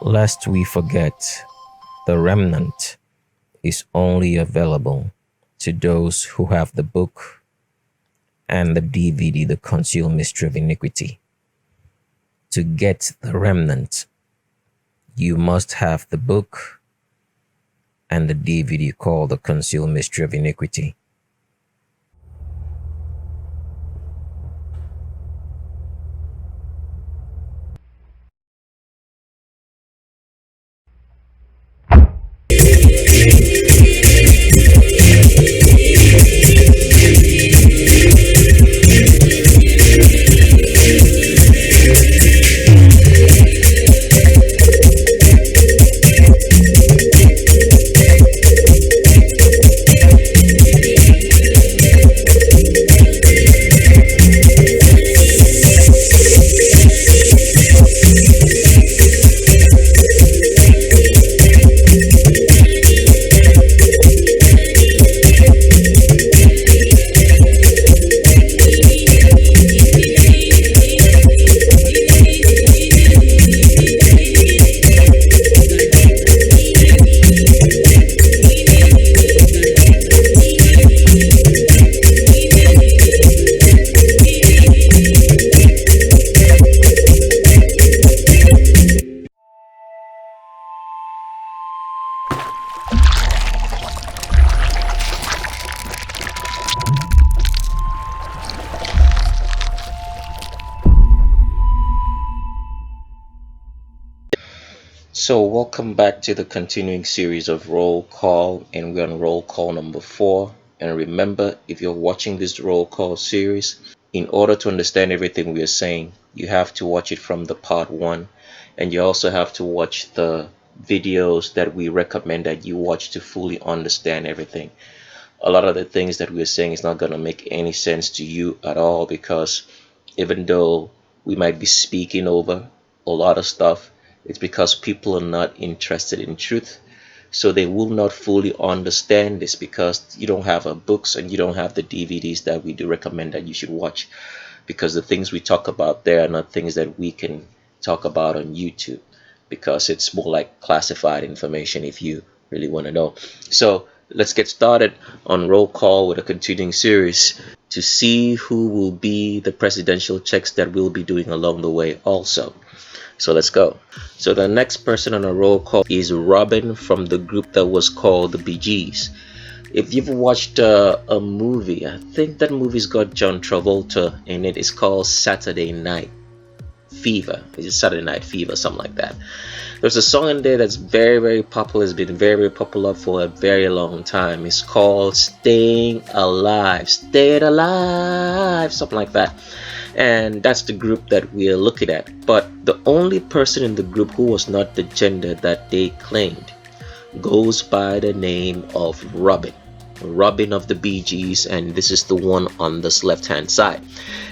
Lest we forget, the remnant is only available to those who have the book and the DVD, The Concealed Mystery of Iniquity. To get the remnant, you must have the book and the DVD called The Concealed Mystery of Iniquity. So, welcome back to the continuing series of Roll Call, and we're on roll call number 4. And remember, if you're watching this roll call series, in order to understand everything we are saying, you have to watch it from the part 1, and you also have to watch the videos that we recommend that you watch to fully understand everything. A lot of the things that we're saying is not going to make any sense to you at all, because even though we might be speaking over a lot of stuff, it's because people are not interested in truth, so they will not fully understand this, because you don't have books and you don't have the DVDs that we do recommend that you should watch, because the things we talk about there are not things that we can talk about on YouTube, because it's more like classified information if you really want to know. So let's get started on roll call with a continuing series to see who will be the presidential checks that we'll be doing along the way also. So let's go. So the next person on a roll call is Robin from the group that was called the Bee Gees. If you've watched a movie, I think that movie's got John Travolta in it. It's called Saturday Night Fever. It's Saturday Night Fever, something like that. There's a song in there that's very, very popular. It's been very, very popular for a very long time. It's called Staying Alive. Stayed Alive, something like that. And that's the group that we're looking at. But the only person in the group who was not the gender that they claimed goes by the name of Robin of the Bee Gees, and this is the one on this left hand side.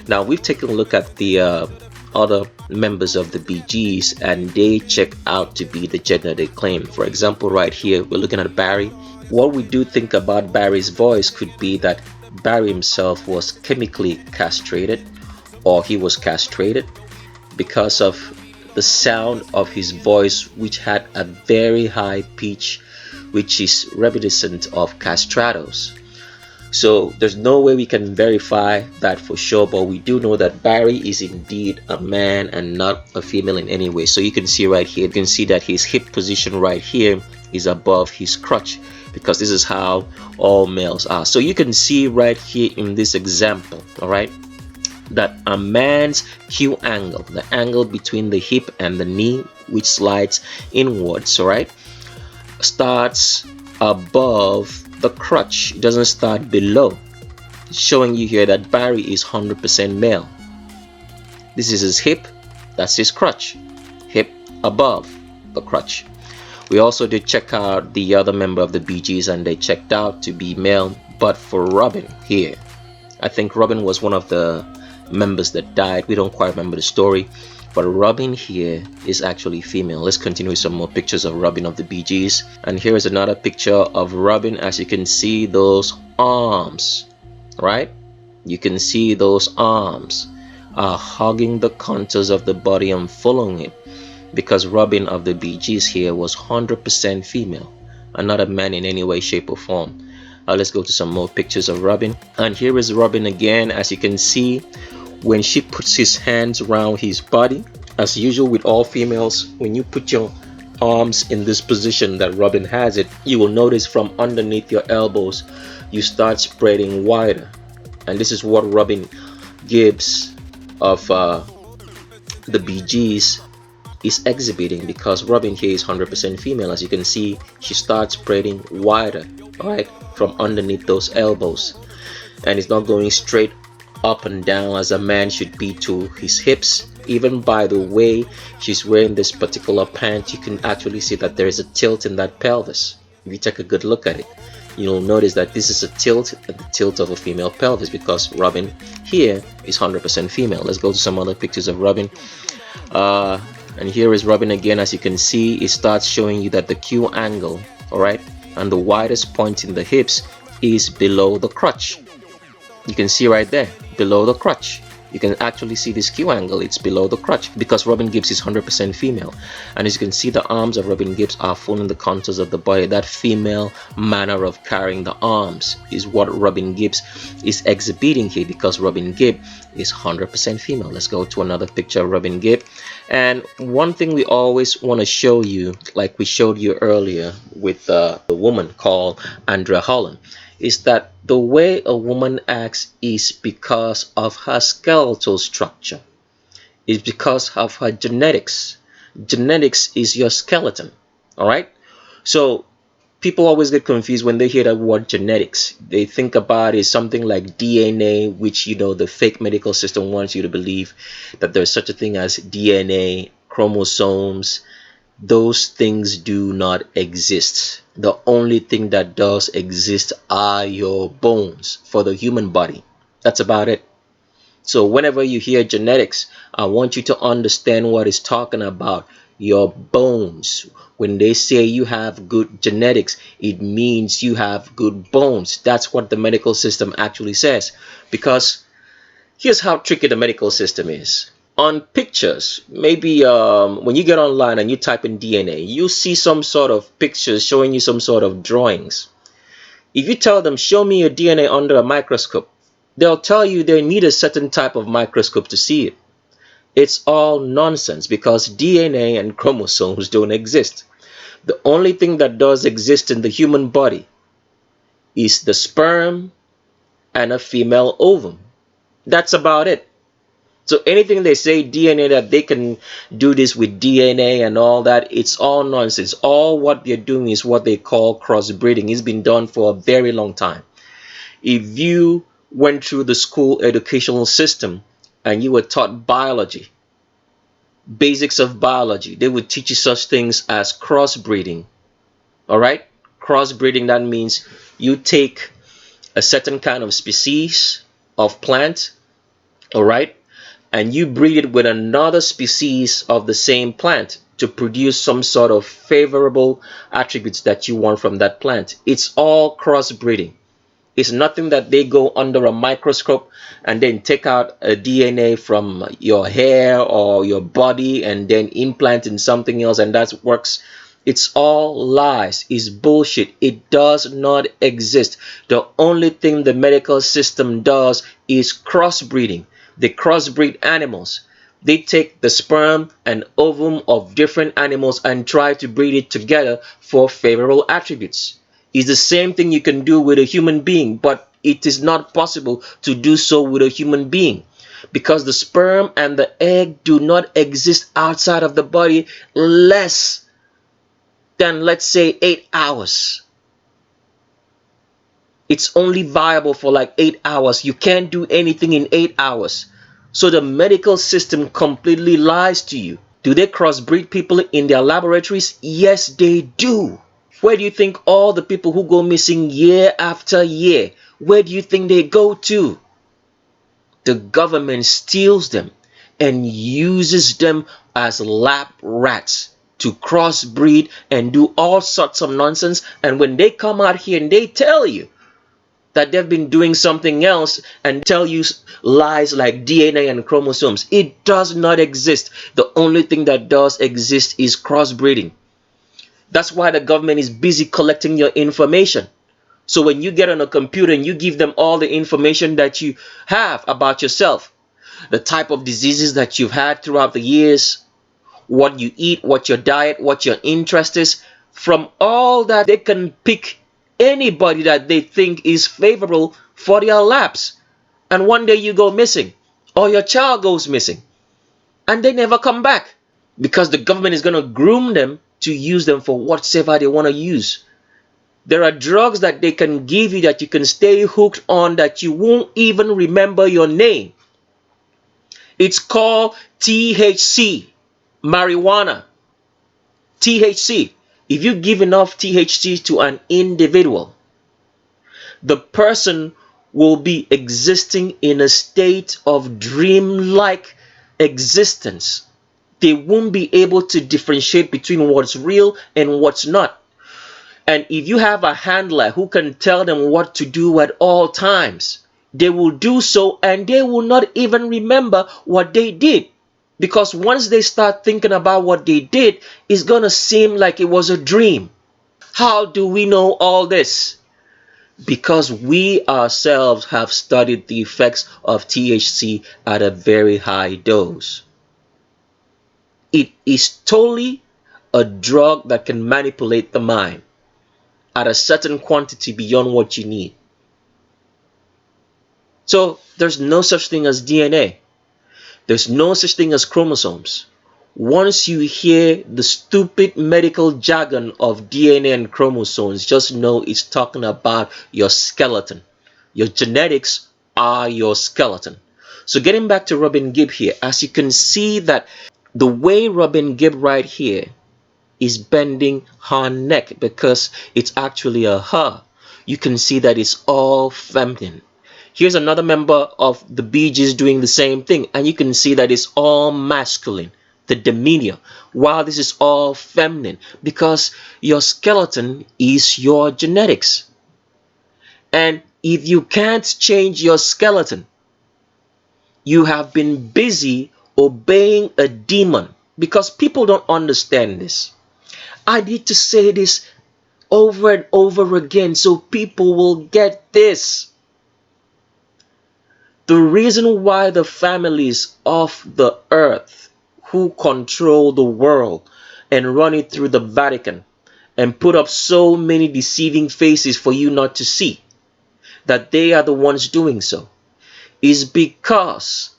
Now we've taken a look at the other members of the Bee Gees, and they check out to be the gender they claim. For example, right here we're looking at Barry. What we do think about Barry's voice could be that Barry himself was chemically castrated, or he was castrated because of the sound of his voice, which had a very high pitch, which is reminiscent of castratos. So there's no way we can verify that for sure, but we do know that Barry is indeed a man and not a female in any way. So you can see right here, you can see that his hip position right here is above his crotch, because this is how all males are. So you can see right here in this example, all right, that a man's Q angle, the angle between the hip and the knee, which slides inwards, all right, starts above the crotch. It doesn't start below. It's showing you here that Barry is 100% male. This is his hip, that's his crotch, hip above the crotch. We also did check out the other member of the Bee Gees, and they checked out to be male. But for Robin here, I think Robin was one of the members that died. We don't quite remember the story, but Robin here is actually female. Let's continue with some more pictures of Robin of the Bee Gees. And here is another picture of Robin. As you can see, those arms, right? You can see those arms are hugging the contours of the body and following it. because Robin of the Bee Gees here was 100% female and not a man in any way, shape, or form. Let's go to some more pictures of Robin. And here is Robin again. As you can see, when she puts his hands around his body, as usual with all females, when you put your arms in this position that Robin has it, you will notice from underneath your elbows you start spreading wider. And this is what Robin Gibbs of the Bee Gees is exhibiting, because Robin here is 100% female. As you can see, she starts spreading wider, right, from underneath those elbows, and it's not going straight up and down as a man should be to his hips. Even by the way she's wearing this particular pant, you can actually see that there is a tilt in that pelvis. If you take a good look at it, you'll notice that this is a tilt at the tilt of a female pelvis, because Robin here is 100% female. Let's go to some other pictures of Robin. And here is Robin again. As you can see, it starts showing you that the Q angle, all right, and the widest point in the hips is below the crotch. You can see right there, below the crotch. You can actually see this Q angle, it's below the crotch, because Robin Gibbs is 100% female. And as you can see, the arms of Robin Gibbs are following the contours of the body. That female manner of carrying the arms is what Robin Gibbs is exhibiting here, because Robin Gibbs is 100% female. Let's go to another picture of Robin Gibbs. And one thing we always want to show you, like we showed you earlier with the woman called Andrea Holland, is that the way a woman acts is because of her skeletal structure. It's because of her genetics. Genetics is your skeleton, all right? So people always get confused when they hear that word genetics. They think about it something like DNA, which, you know, the fake medical system wants you to believe that there's such a thing as DNA, chromosomes. Those things do not exist. The only thing that does exist are your bones for the human body. That's about it. So whenever you hear genetics, I want you to understand what it's talking about. Your bones. When they say you have good genetics, it means you have good bones. That's what the medical system actually says. Because here's how tricky the medical system is. On pictures, maybe when you get online and you type in DNA, you see some sort of pictures showing you some sort of drawings. If you tell them, show me your DNA under a microscope, they'll tell you they need a certain type of microscope to see it. It's all nonsense, because DNA and chromosomes don't exist. The only thing that does exist in the human body is the sperm and a female ovum. That's about it. So anything they say DNA, that they can do this with DNA and all that, it's all nonsense. All what they're doing is what they call crossbreeding. It's been done for a very long time. If you went through the school educational system and you were taught biology, basics of biology, they would teach you such things as crossbreeding. All right? Crossbreeding, that means you take a certain kind of species of plant, all right, and you breed it with another species of the same plant to produce some sort of favorable attributes that you want from that plant. It's all crossbreeding. It's nothing that they go under a microscope and then take out a DNA from your hair or your body and then implant in something else, and that works. It's all lies. It's bullshit. It does not exist. The only thing the medical system does is crossbreeding. They crossbreed animals. They take the sperm and ovum of different animals and try to breed it together for favorable attributes. It's the same thing you can do with a human being, but it is not possible to do so with a human being, because the sperm and the egg do not exist outside of the body less than, let's say, 8 hours. It's only viable for like 8 hours. You can't do anything in 8 hours. So the medical system completely lies to you. Do they crossbreed people in their laboratories? Yes, they do. Where do you think all the people who go missing year after year, where do you think they go to? The government steals them and uses them as lab rats to crossbreed and do all sorts of nonsense. And when they come out here and they tell you that they've been doing something else and tell you lies like DNA and chromosomes. It does not exist. The only thing that does exist is crossbreeding. That's why the government is busy collecting your information. So when you get on a computer and you give them all the information that you have about yourself, the type of diseases that you've had throughout the years, what you eat, what your diet, what your interest is, from all that they can pick anybody that they think is favorable for their laps. And one day you go missing, or your child goes missing, and they never come back, because the government is going to groom them to use them for whatever they want to use. There are drugs that they can give you that you can stay hooked on, that you won't even remember your name. It's called THC, marijuana. THC. If you give enough THC to an individual, the person will be existing in a state of dreamlike existence. They won't be able to differentiate between what's real and what's not. And if you have a handler who can tell them what to do at all times, they will do so, and they will not even remember what they did. Because once they start thinking about what they did, it's going to seem like it was a dream. How do we know all this? Because we ourselves have studied the effects of THC at a very high dose. It is totally a drug that can manipulate the mind at a certain quantity beyond what you need. So there's no such thing as DNA. There's no such thing as chromosomes. Once you hear the stupid medical jargon of DNA and chromosomes, just know it's talking about your skeleton. Your genetics are your skeleton. So getting back to Robin Gibb here, as you can see that the way Robin Gibb right here is bending her neck, because it's actually a her. You can see that it's all feminine. Here's another member of the Bee Gees doing the same thing, and you can see that it's all masculine, the demeanor, while this is all feminine, because your skeleton is your genetics. And if you can't change your skeleton, you have been busy obeying a demon, because people don't understand this. I need to say this over and over again so people will get this. The reason why the families of the earth who control the world and run it through the Vatican and put up so many deceiving faces for you not to see that they are the ones doing so is because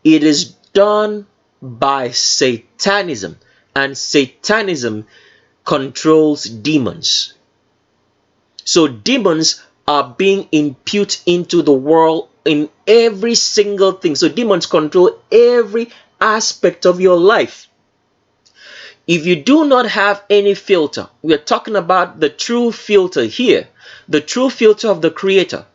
it is done by Satanism, and Satanism controls demons. So demons are being imputed into the world in every single thing. So demons control every aspect of your life. If you do not have any filter, we are talking about the true filter here, the true filter of the Creator.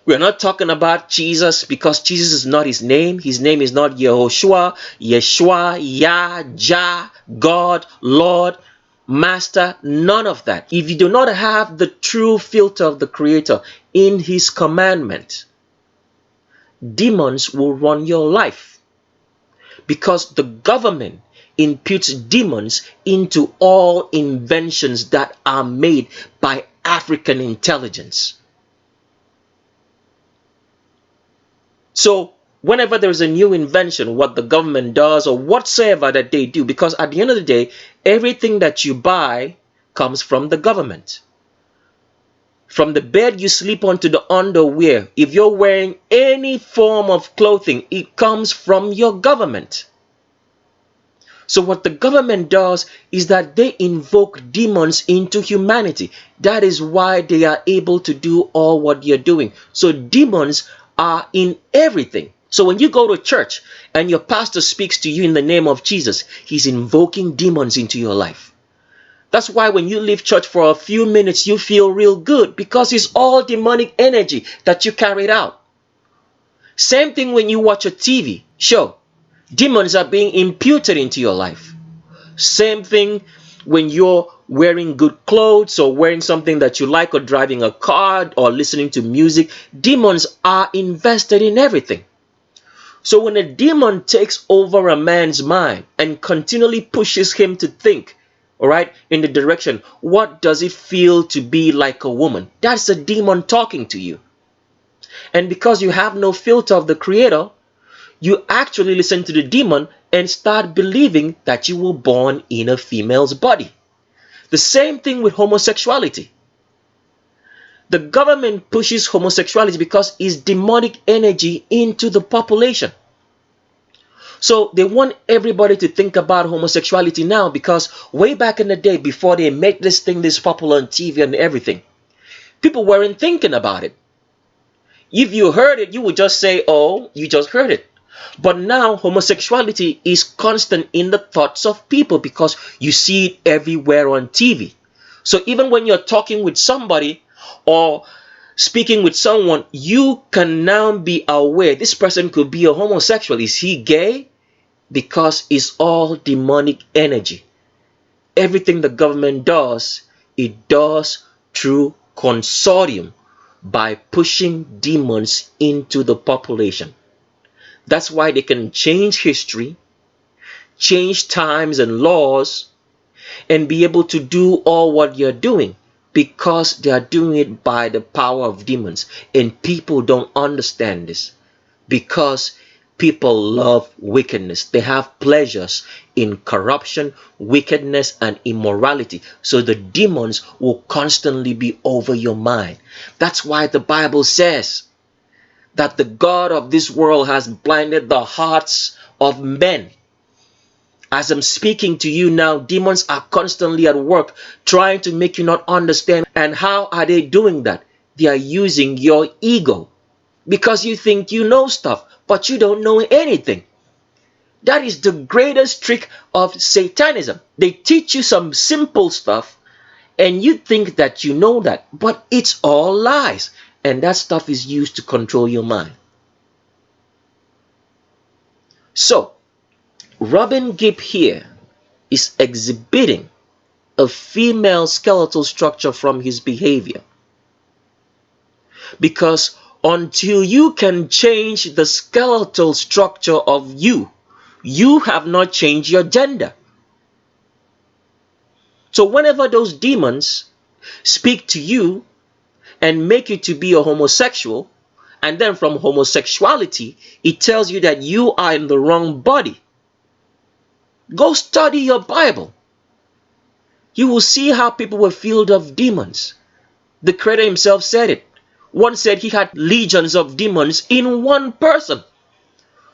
We're not talking about Jesus, because Jesus is not his name. His name is not Yehoshua, Yeshua, Yah, Jah, God, Lord, Master, none of that. If you do not have the true filter of the Creator in his commandment, demons will run your life, because the government imputes demons into all inventions that are made by African intelligence. So whenever there's a new invention, what the government does or whatsoever that they do, because at the end of the day, everything that you buy comes from the government. From the bed you sleep on to the underwear, if you're wearing any form of clothing, it comes from your government. So what the government does is that they invoke demons into humanity. That is why they are able to do all what you're doing. So demons are in everything. So when you go to church and your pastor speaks to you in the name of Jesus, he's invoking demons into your life. That's why when you leave church for a few minutes, you feel real good, because it's all demonic energy that you carried out. Same thing when you watch a TV show. Demons are being imputed into your life. Same thing when you're wearing good clothes or wearing something that you like or driving a car or listening to music, demons are invested in everything. So when a demon takes over a man's mind and continually pushes him to think, all right, in the direction, what does it feel to be like a woman? That's a demon talking to you. And because you have no filter of the Creator, you actually listen to the demon and start believing that you were born in a female's body. The same thing with homosexuality. The government pushes homosexuality because it's demonic energy into the population. So they want everybody to think about homosexuality now, because way back in the day, before they made this thing this popular on TV and everything, people weren't thinking about it. If you heard it, you would just say, oh, you just heard it. But now homosexuality is constant in the thoughts of people because you see it everywhere on TV. So even when you're talking with somebody or speaking with someone, you can now be aware this person could be a homosexual. Is he gay? Because it's all demonic energy. Everything the government does, it does through consortium by pushing demons into the population. That's why they can change history, change times and laws, and be able to do all what you're doing, because they are doing it by the power of demons. And people don't understand this, because people love wickedness. They have pleasures in corruption, wickedness, and immorality. So the demons will constantly be over your mind. That's why the Bible says that the God of this world has blinded the hearts of men. As I'm speaking to you now, demons are constantly at work trying to make you not understand. And how are they doing that? They are using your ego, because you think you know stuff, but you don't know anything. That is the greatest trick of Satanism. They teach you some simple stuff and you think that you know that, but it's all lies. And that stuff is used to control your mind. So, Robin Gibb here is exhibiting a female skeletal structure from his behavior. Because until you can change the skeletal structure of you, you have not changed your gender. So whenever those demons speak to you and make you to be a homosexual, and then from homosexuality, it tells you that you are in the wrong body, go study your Bible. You will see how people were filled of demons. The Creator himself said it. One said he had legions of demons in one person.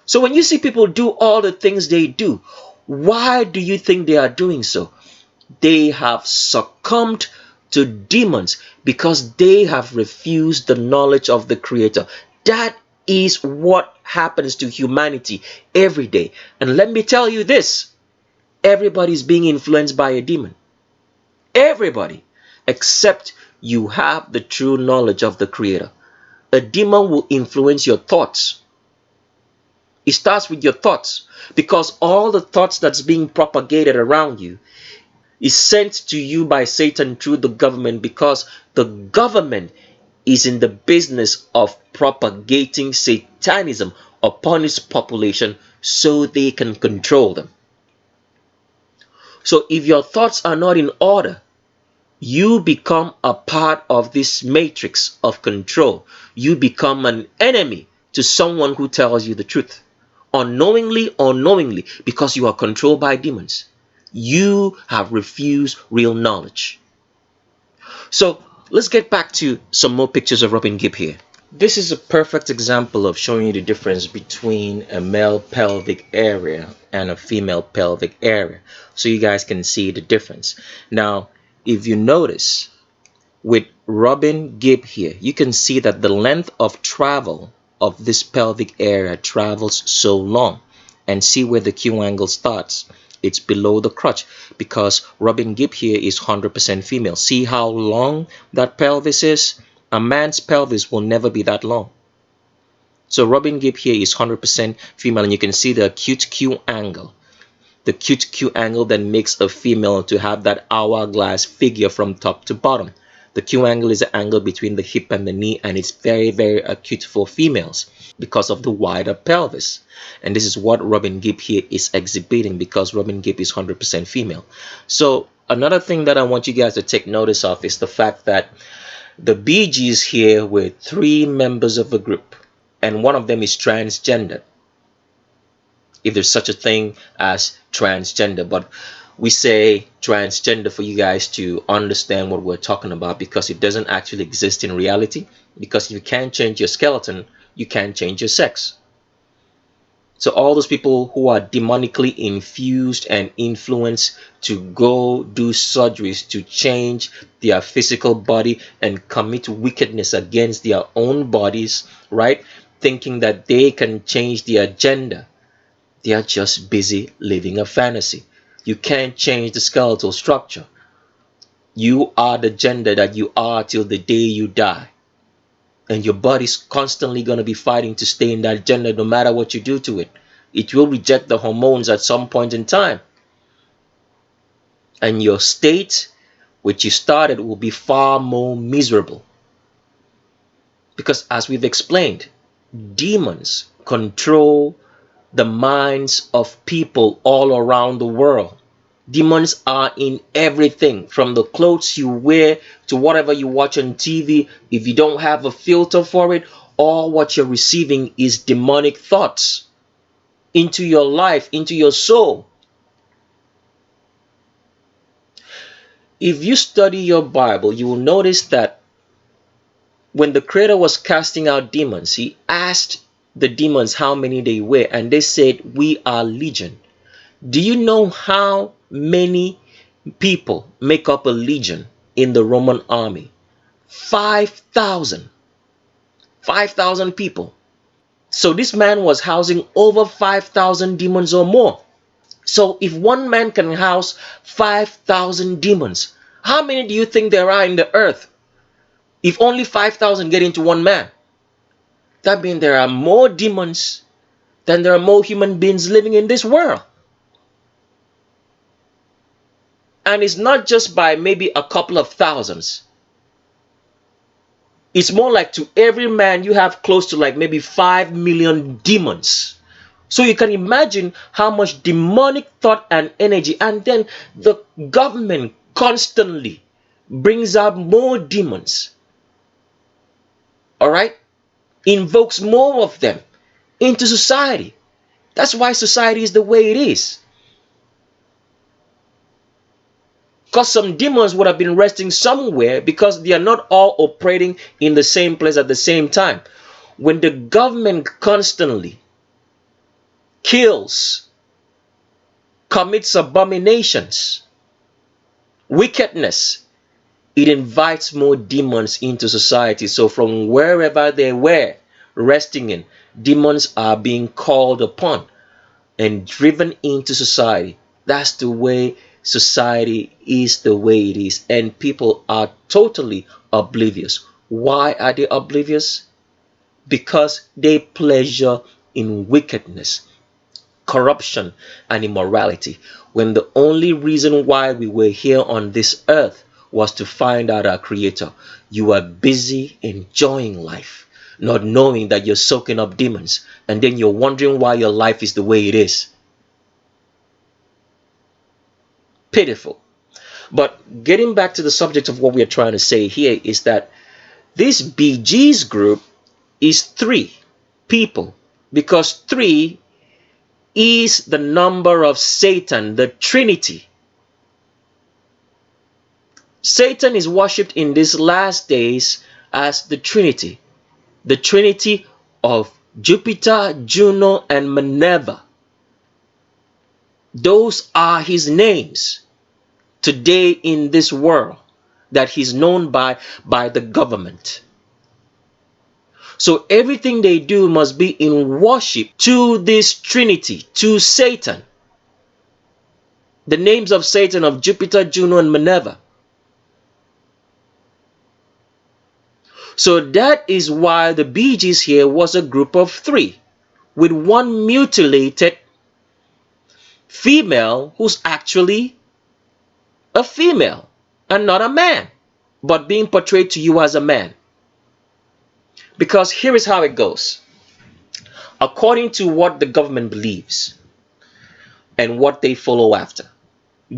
So when you see people do all the things they do, why do you think they are doing so? They have succumbed to demons because they have refused the knowledge of the Creator. That is what happens to humanity every day. And let me tell you this, everybody is being influenced by a demon. Everybody, except you have the true knowledge of the Creator. A demon will influence your thoughts. It starts with your thoughts, because all the thoughts that's being propagated around you is sent to you by Satan through the government, because the government is in the business of propagating Satanism upon its population so they can control them. So if your thoughts are not in order, you become a part of this matrix of control. You become an enemy to someone who tells you the truth. Unknowingly or knowingly, because you are controlled by demons. You have refused real knowledge. So let's get back to some more pictures of Robin Gibb here. This is a perfect example of showing you the difference between a male pelvic area and a female pelvic area, so you guys can see the difference. Now, if you notice, with Robin Gibb here, you can see that the length of travel of this pelvic area travels so long. And see where the Q angle starts. It's below the crotch, because Robin Gibb here is 100% female. See how long that pelvis is? A man's pelvis will never be that long. So Robin Gibb here is 100% female, and you can see the acute Q angle. the Q-to-Q angle that makes a female to have that hourglass figure from top to bottom. The Q angle is the angle between the hip and the knee, and it's very, very acute for females because of the wider pelvis. And this is what Robin Gibb here is exhibiting, because Robin Gibb is 100% female. So another thing that I want you guys to take notice of is the fact that the Bee Gees here were 3 members of a group, and one of them is transgender, if there's such a thing as transgender. But we say transgender for you guys to understand what we're talking about, because it doesn't actually exist in reality. Because if you can't change your skeleton, you can't change your sex. So all those people who are demonically infused and influenced to go do surgeries to change their physical body and commit wickedness against their own bodies, right? Thinking that they can change their gender. They are just busy living a fantasy. You can't change the skeletal structure. You are the gender that you are till the day you die. And your body's constantly going to be fighting to stay in that gender no matter what you do to it. It will reject the hormones at some point in time. And your state, which you started, will be far more miserable. Because as we've explained, demons control the minds of people all around the world. Demons are in everything, from the clothes you wear to whatever you watch on TV. If you don't have a filter for it, all what you're receiving is demonic thoughts into your life, into your soul. If you study your Bible, you will notice that when the Creator was casting out demons, he asked the demons how many they were, and they said, "We are legion." Do you know how many people make up a legion in the Roman army? 5,000. 5,000 people. So this man was housing over 5,000 demons or more. So if one man can house 5,000 demons, how many do you think there are in the earth? If only 5,000 get into one man, that means there are more demons than there are more human beings living in this world. And it's not just by maybe a couple of thousands. It's more like to every man you have close to like maybe 5 million demons. So you can imagine how much demonic thought and energy. And then the government constantly brings out more demons. All right? Invokes more of them into society. That's why society is the way it is. Because some demons would have been resting somewhere, because they are not all operating in the same place at the same time. When the government constantly kills, commits abominations, wickedness, it invites more demons into society. So from wherever they were resting in, demons are being called upon and driven into society. That's the way society is, the way it is, and people are totally oblivious. Why are they oblivious? Because they pleasure in wickedness, corruption, and immorality, when the only reason why we were here on this earth was to find out our Creator. You are busy enjoying life, not knowing that you're soaking up demons, and then you're wondering why your life is the way it is. Pitiful. But getting back to the subject of what we are trying to say here is that this Bee Gees group is 3 people, because 3 is the number of Satan, the Trinity. Satan is worshipped in these last days as the Trinity of Jupiter, Juno, and Minerva. Those are his names today in this world that he's known by the government. So everything they do must be in worship to this Trinity, to Satan. The names of Satan, of Jupiter, Juno, and Minerva. So that is why the Bee Gees here was a group of 3, with one mutilated female who's actually a female and not a man, but being portrayed to you as a man. Because here is how it goes. According to what the government believes and what they follow after,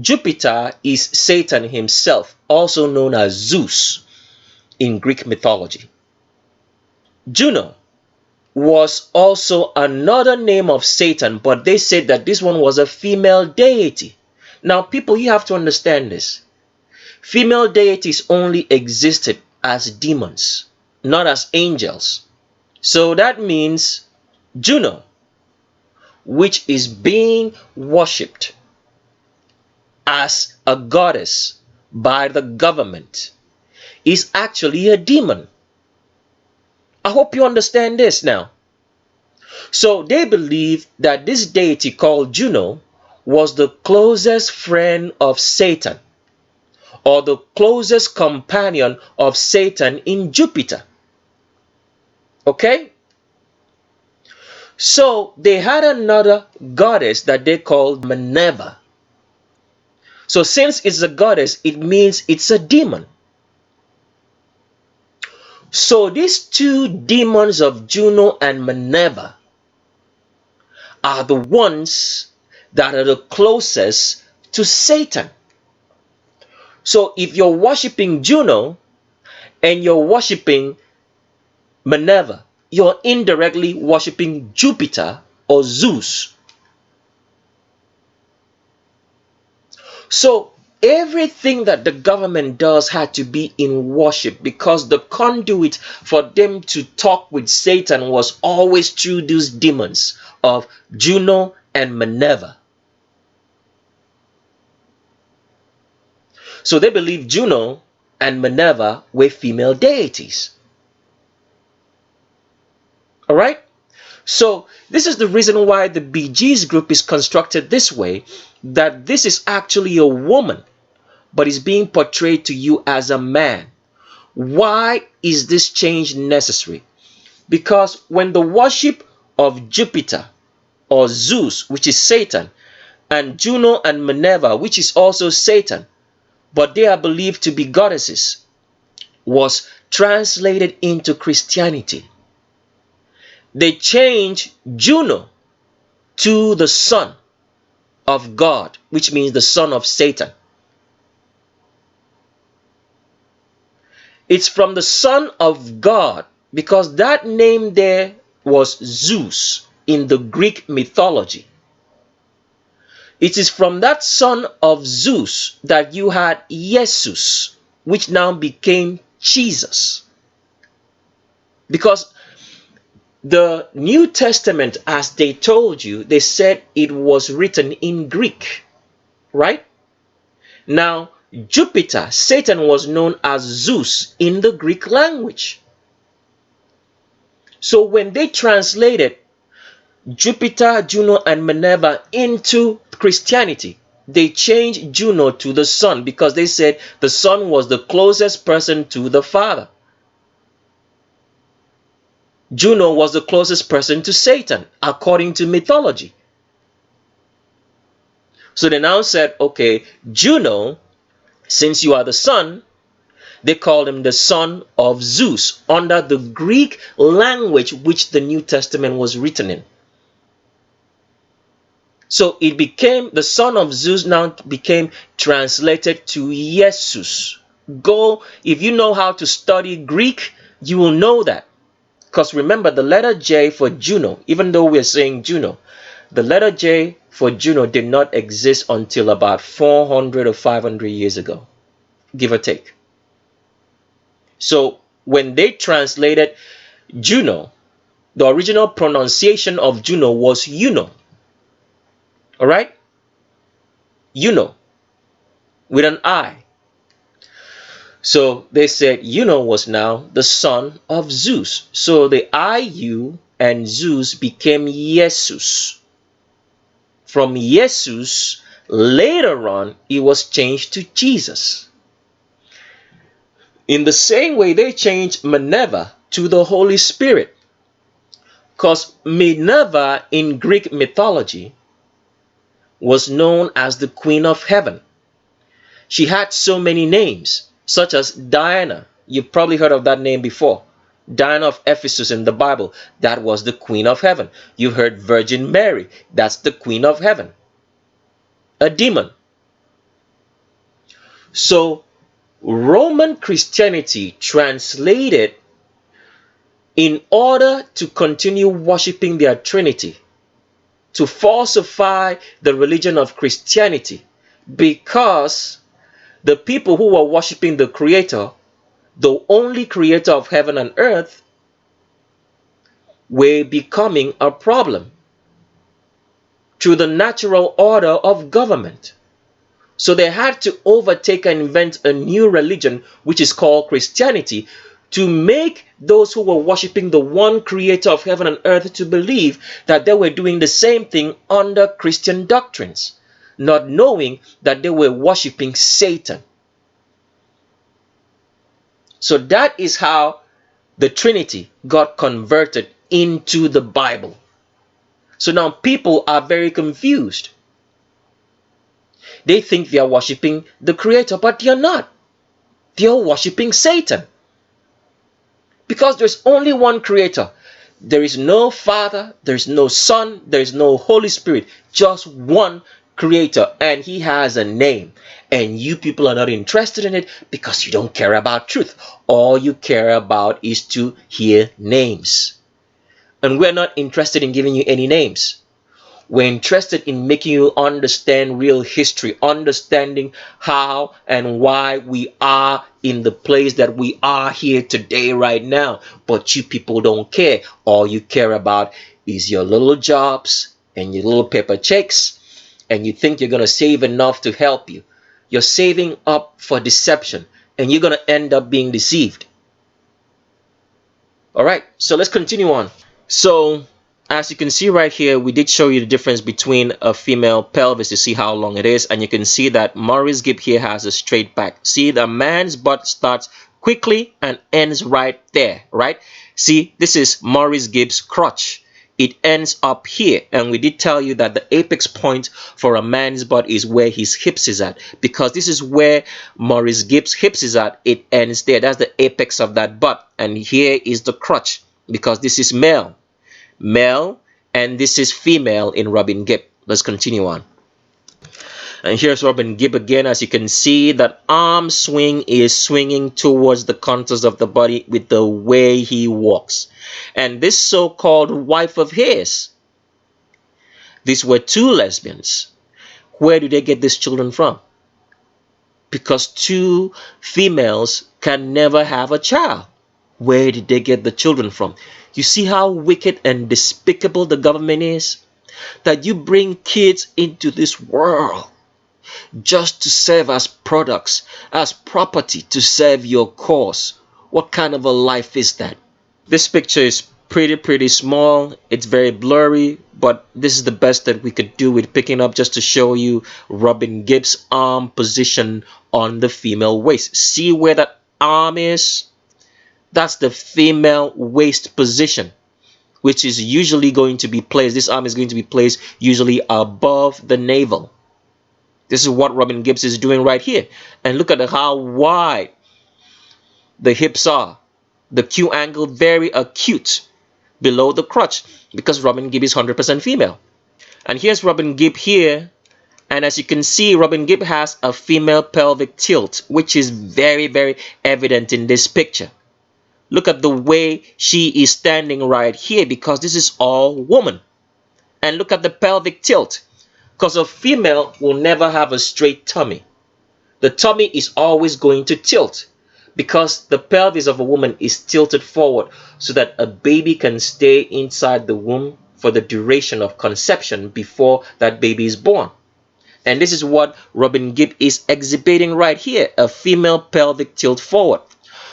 Jupiter is Satan himself, also known as Zeus in Greek mythology. Juno was also another name of Satan, but they said that this one was a female deity. Now, people, you have to understand this. Female deities only existed as demons, not as angels. So that means Juno, which is being worshipped as a goddess by the government, is actually a demon. I hope you understand this now. So they believe that this deity called Juno was the closest friend of Satan, or the closest companion of Satan in Jupiter. Okay? So they had another goddess that they called Minerva. So since it's a goddess, it means it's a demon. So these two demons of Juno and Minerva are the ones that are the closest to Satan. So if you're worshiping Juno and you're worshiping Minerva, you're indirectly worshiping Jupiter or Zeus. So everything that the government does had to be in worship, because the conduit for them to talk with Satan was always through these demons of Juno and Minerva. So they believe Juno and Minerva were female deities. All right? So this is the reason why the Bee Gees group is constructed this way, that this is actually a woman, but is being portrayed to you as a man. Why is this change necessary? Because when the worship of Jupiter or Zeus, which is Satan, and Juno and Minerva, which is also Satan, but they are believed to be goddesses, was translated into Christianity, they changed Juno to the son of God, which means the son of Satan. It's from the son of God, because that name there was Zeus in the Greek mythology. It is from that son of Zeus that you had Jesus, which now became Jesus. Because the New Testament, as they told you, they said it was written in Greek, right? Now, Jupiter, Satan, was known as Zeus in the Greek language. So when they translated Jupiter, Juno, and Minerva into Christianity, they changed Juno to the son, because they said the son was the closest person to the father. Juno was the closest person to Satan, according to mythology. So they now said, okay, Juno, since you are the son, they called him the son of Zeus under the Greek language which the New Testament was written in. So it became, the son of Zeus now became translated to Jesus. Go, if you know how to study Greek, you will know that. Because remember, the letter J for Juno, even though we're saying Juno, the letter J for Juno did not exist until about 400 or 500 years ago, give or take. So when they translated Juno, the original pronunciation of Juno was Juno. All right? Juno with an I. So they said Juno was now the son of Zeus. So the IU and Zeus became Jesus. From Jesus, later on, it was changed to Jesus. In the same way, they changed Minerva to the Holy Spirit. Because Minerva in Greek mythology was known as the Queen of Heaven. She had so many names, such as Diana. You've probably heard of that name before. Diana of Ephesus in the Bible, that was the Queen of Heaven. You heard Virgin Mary, that's the Queen of Heaven. A demon. So Roman Christianity translated in order to continue worshiping their Trinity, to falsify the religion of Christianity, because the people who were worshiping the Creator, the only creator of heaven and earth, were becoming a problem to the natural order of government. So they had to overtake and invent a new religion, which is called Christianity, to make those who were worshiping the one creator of heaven and earth to believe that they were doing the same thing under Christian doctrines, not knowing that they were worshiping Satan. So that is how the Trinity got converted into the Bible. So now people are very confused. They think they are worshiping the Creator, but they are not. They are worshiping Satan. Because there's only one Creator. There is no Father, there is no Son, there is no Holy Spirit. Just one Creator, and He has a name. And you people are not interested in it because you don't care about truth. All you care about is to hear names. And we're not interested in giving you any names. We're interested in making you understand real history, understanding how and why we are in the place that we are here today, right now. But you people don't care. All you care about is your little jobs and your little paper checks, and you think you're going to save enough to help you. You're saving up for deception, and you're going to end up being deceived. All right, so let's continue on. So as you can see right here, we did show you the difference between a female pelvis to see how long it is, and you can see that Maurice Gibb here has a straight back. See, the man's butt starts quickly and ends right there, right? See, this is Maurice Gibb's crotch. It ends up here, and we did tell you that the apex point for a man's butt is where his hips is at, because this is where Maurice Gibb's hips is at. It ends there. That's the apex of that butt, and here is the crotch, because this is male, and this is female in Robin Gibb. Let's continue on. And here's Robin Gibb again. As you can see, that arm swing is swinging towards the contours of the body with the way he walks. And this so-called wife of his, these were two lesbians. Where do they get these children from? Because two females can never have a child. Where did they get the children from? You see how wicked and despicable the government is? That you bring kids into this world just to serve as products, as property to serve your cause. What kind of a life is that? This picture is pretty small. It's very blurry, but this is the best that we could do with picking up just to show you Robin Gibb's arm position on the female waist. See where that arm is? That's the female waist position, which is usually going to be placed, this arm is going to be placed usually above the navel. This is what Robin Gibb is doing right here. And look at how wide the hips are. The Q angle very acute below the crotch, because Robin Gibb is 100% female. And here's Robin Gibb here. And as you can see, Robin Gibb has a female pelvic tilt, which is very evident in this picture. Look at the way she is standing right here, because this is all woman. And look at the pelvic tilt, because a female will never have a straight tummy. The tummy is always going to tilt, because the pelvis of a woman is tilted forward so that a baby can stay inside the womb for the duration of conception before that baby is born. And this is what Robin Gibb is exhibiting right here, a female pelvic tilt forward.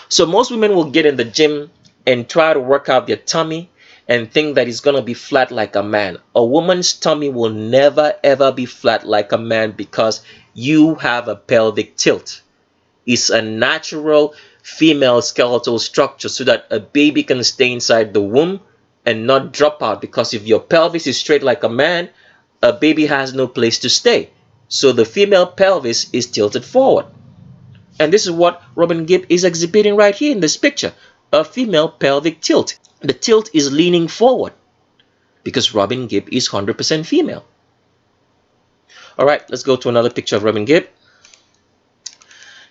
So most women will get in the gym and try to work out their tummy and think that it's going to be flat like a man. A woman's tummy will never ever be flat like a man, because you have a pelvic tilt. It's a natural female skeletal structure so that a baby can stay inside the womb and not drop out, because if your pelvis is straight like a man, a baby has no place to stay. So the female pelvis is tilted forward. And this is what Robin Gibb is exhibiting right here in this picture. A female pelvic tilt. The tilt is leaning forward because Robin Gibb is 100% female. All right, let's go to another picture of Robin Gibb.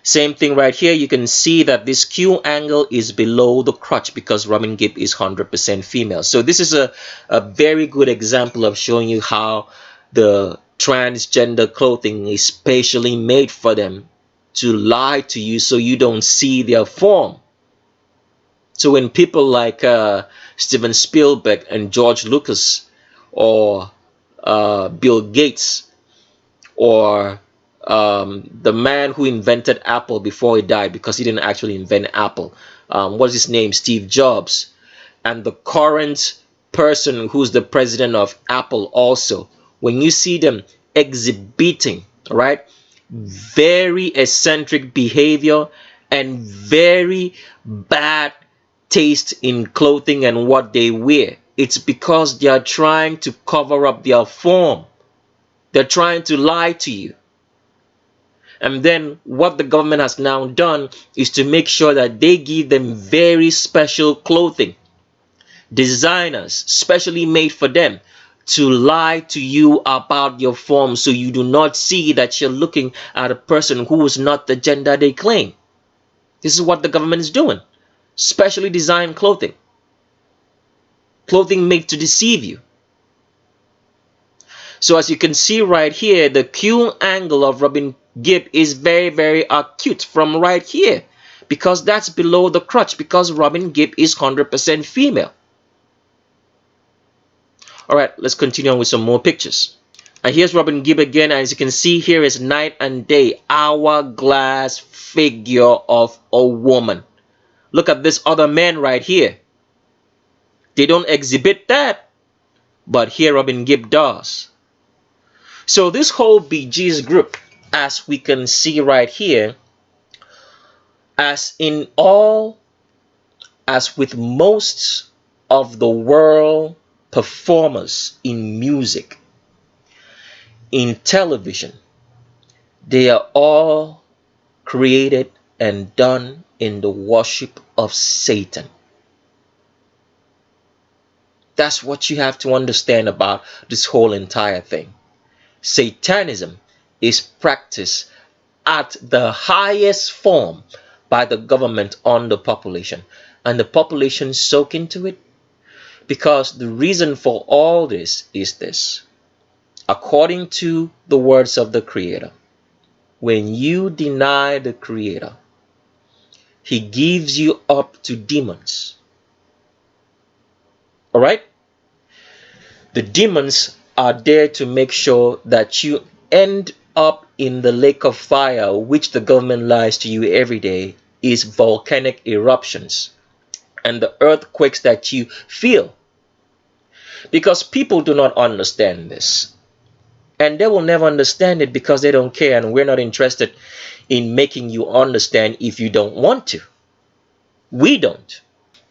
Same thing right here. You can see that this Q angle is below the crotch because Robin Gibb is 100% female. So this is a very good example of showing you how the transgender clothing is specially made for them to lie to you so you don't see their form. So when people like Steven Spielberg and George Lucas or Bill Gates or the man who invented Apple before he died, because he didn't actually invent Apple, what's his name, Steve Jobs, and the current person who's the president of Apple also, when you see them exhibiting, right, very eccentric behavior and very bad taste in clothing and what they wear, it's because they are trying to cover up their form. They're trying to lie to you. And then what the government has now done is to make sure that they give them very special clothing, designers specially made for them to lie to you about your form, so you do not see that you're looking at a person who is not the gender they claim. This is what the government is doing. Specially designed clothing. Clothing made to deceive you. So as you can see right here, the Q angle of Robin Gibb is very, very acute from right here, because that's below the crotch, because Robin Gibb is 100% female. All right, let's continue on with some more pictures. And here's Robin Gibb again. As you can see, here is night and day, hourglass figure of a woman. Look at this other man right here. They don't exhibit that, but here Robin Gibb does. So this whole Bee Gees group, as we can see right here, as with most of the world performers in music, in television, they are all created and done in the worship of Satan. That's what you have to understand about this whole entire thing. Satanism is practiced at the highest form by the government on the population, and the population soak into it, because the reason for all this is this. According to the words of the Creator, when you deny the Creator, He gives you up to demons. All right? The demons are there to make sure that you end up in the lake of fire, which the government lies to you every day is volcanic eruptions and the earthquakes that you feel. Because people do not understand this, and they will never understand it because they don't care, and we're not interested in making you understand if you don't want to. We don't.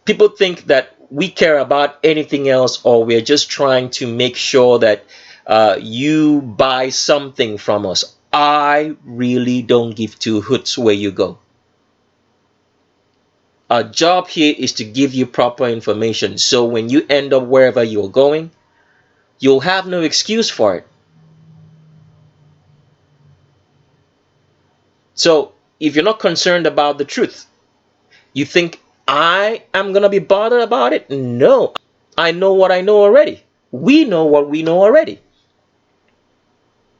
People think that we care about anything else, or we're just trying to make sure that you buy something from us. I really don't give two hoots where you go. Our job here is to give you proper information, so when you end up wherever you're going, you'll have no excuse for it. So if you're not concerned about the truth, you think I am going to be bothered about it? No, I know what I know already. We know what we know already.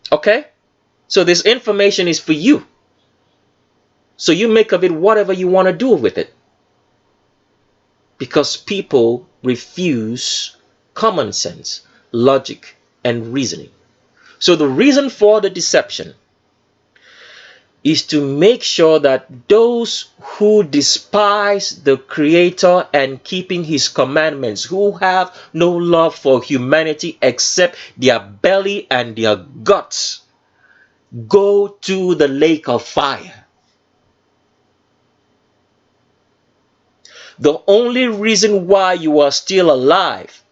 Okay? So this information is for you. So you make of it whatever you want to do with it. Because people refuse common sense, logic, and reasoning. So the reason for the deception is to make sure that those who despise the Creator and keeping His commandments, who have no love for humanity except their belly and their guts, go to the lake of fire. The only reason why you are still alive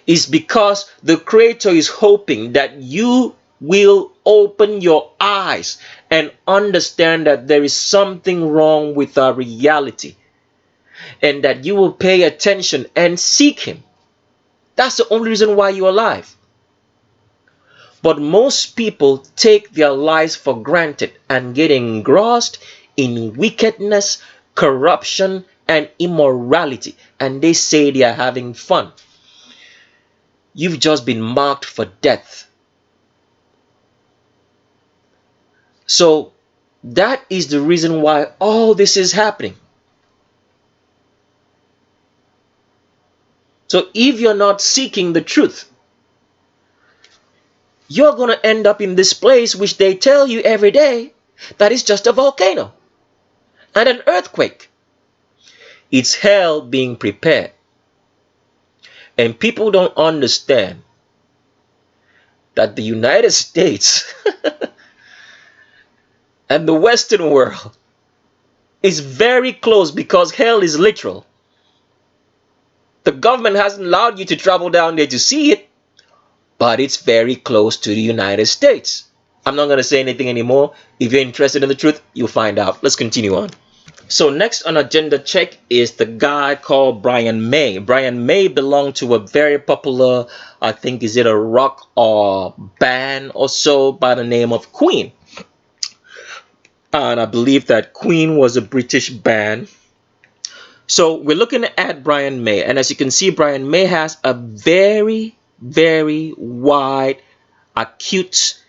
is because the Creator is hoping that you will open your eyes and understand that there is something wrong with our reality, and that you will pay attention and seek Him. That's the only reason why you're alive. But most people take their lives for granted and get engrossed in wickedness, corruption, and immorality, and they say they are having fun. You've just been marked for death. So that is the reason why all this is happening. So if you're not seeking the truth, you're going to end up in this place which they tell you every day that is just a volcano and an earthquake. It's hell being prepared. And people don't understand that the United States and the Western world is very close, because hell is literal. The government hasn't allowed you to travel down there to see it, but it's very close to the United States. I'm not going to say anything anymore. If you're interested in the truth, you'll find out. Let's continue on. So next on agenda check is the guy called Brian May. Brian May belonged to a very popular, I think, is it a rock or band or so, by the name of Queen. And I believe that Queen was a British band. So we're looking at Brian May, and as you can see, Brian May has a very, very wide, acute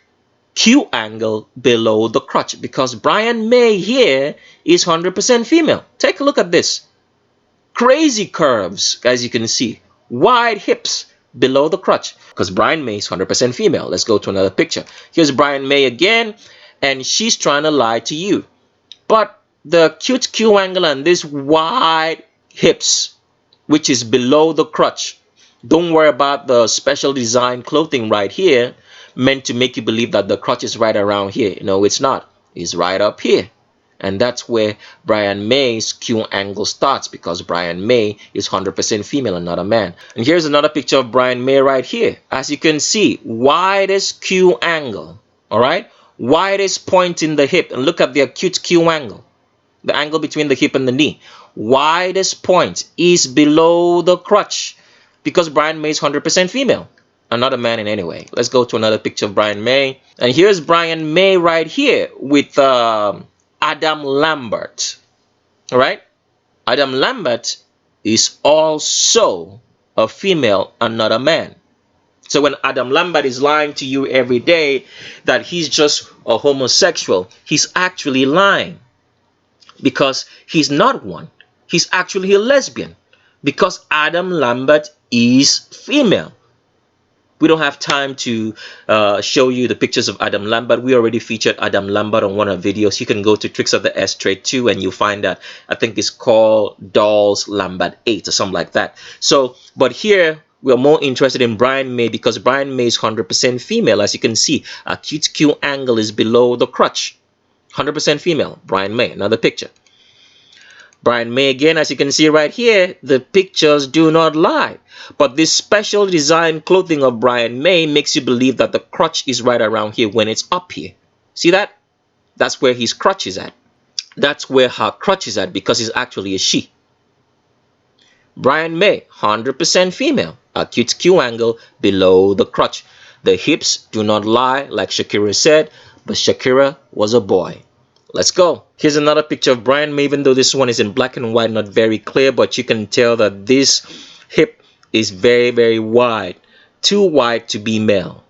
Q angle below the crotch, because Brian May here is 100% female. Take a look at this. Crazy curves, as you can see. Wide hips below the crotch, because Brian May is 100% female. Let's go to another picture. Here's Brian May again, and she's trying to lie to you. But the cute Q angle and this wide hips, which is below the crotch, don't worry about the special design clothing right here, meant to make you believe that the crotch is right around here. No, it's not. It's right up here. And that's where Brian May's Q angle starts, because Brian May is 100% female and not a man. And here's another picture of Brian May right here. As you can see, widest Q angle. All right? Widest point in the hip. And look at the acute Q angle. The angle between the hip and the knee. Widest point is below the crotch, because Brian May is 100% female and not a man in any way. Let's go to another picture of Brian May. And here's Brian May right here with Adam Lambert. All right? Adam Lambert is also a female and not a man. So when Adam Lambert is lying to you every day that he's just a homosexual, he's actually lying, because he's not one. He's actually a lesbian, because Adam Lambert is female. We don't have time to show you the pictures of Adam Lambert. We already featured Adam Lambert on one of our videos. You can go to Tricks of the S Trade 2 and you'll find that. I think it's called Dolls Lambert 8 or something like that. So, but here we're more interested in Brian May, because Brian May is 100% female. As you can see, acute Q angle is below the crotch. 100% female, Brian May. Another picture. Brian May again, as you can see right here, the pictures do not lie. But this special design clothing of Brian May makes you believe that the crotch is right around here when it's up here. See that? That's where his crotch is at. That's where her crotch is at, because it's actually a she. Brian May, 100% female. Acute Q angle below the crotch. The hips do not lie, like Shakira said, but Shakira was a boy. Let's go. Here's another picture of Brian May, even though this one is in black and white, not very clear, but you can tell that this hip is very, very wide. Too wide to be male,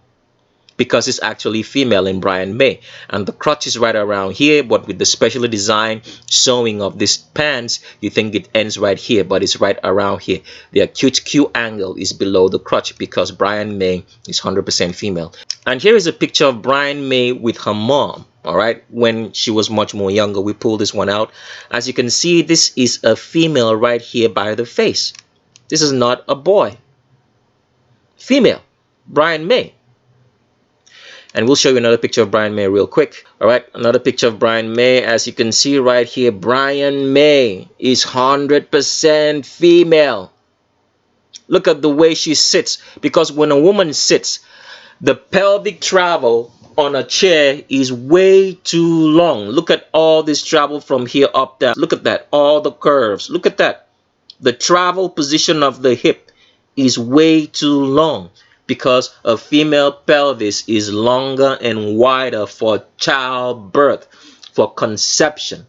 because it's actually female in Brian May. And the crotch is right around here, but with the specially designed sewing of this pants, you think it ends right here, but it's right around here. The acute Q angle is below the crotch, because Brian May is 100% female. And here is a picture of Brian May with her mom. All right, when she was much more younger. We pulled this one out. As you can see, this is a female right here by the face. This is not a boy. Female, Brian May. And we'll show you another picture of Brian May real quick. All right, another picture of Brian May. As you can see right here, Brian May is 100% female. Look at the way she sits, because when a woman sits, the pelvic travel on a chair is way too long. Look at all this travel from here up down. Look at that, all the curves. Look at that. The travel position of the hip is way too long because a female pelvis is longer and wider for childbirth, for conception.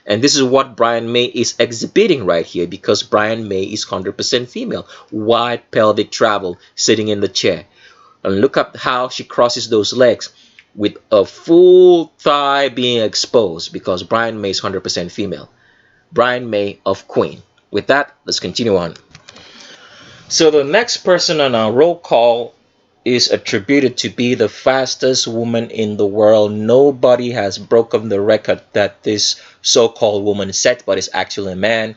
And this is what Brian May is exhibiting right here, because Brian May is 100% female. Wide pelvic travel, sitting in the chair. And look at how she crosses those legs with a full thigh being exposed, because Brian May is 100% female. Brian May of Queen. With that, let's continue on. So the next person on our roll call is attributed to be the fastest woman in the world. Nobody has broken the record that this so-called woman set, but it's actually a man.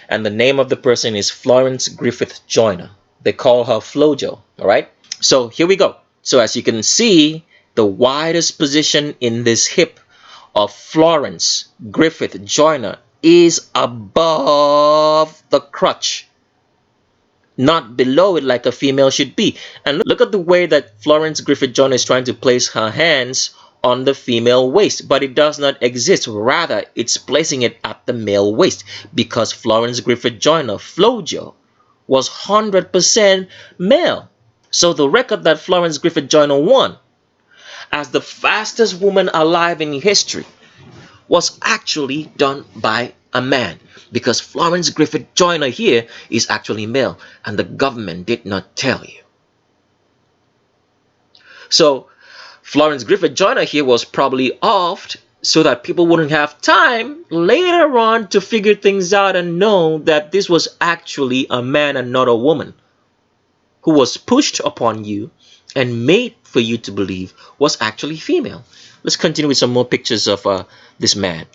And the name of the person is Florence Griffith Joyner. They call her Flojo, all right? So here we go. So as you can see, the widest position in this hip of Florence Griffith Joyner is above the crotch, not below it like a female should be. And look at the way that Florence Griffith Joyner is trying to place her hands on the female waist, but it does not exist. Rather, it's placing it at the male waist, because Florence Griffith Joyner, Flojo, was 100% male. So the record that Florence Griffith Joyner won as the fastest woman alive in history was actually done by a man, because Florence Griffith Joyner here is actually male, and the government did not tell you. So Florence Griffith Joyner here was probably offed so that people wouldn't have time later on to figure things out and know that this was actually a man and not a woman, who was pushed upon you and made for you to believe was actually female. Let's continue with some more pictures of this man.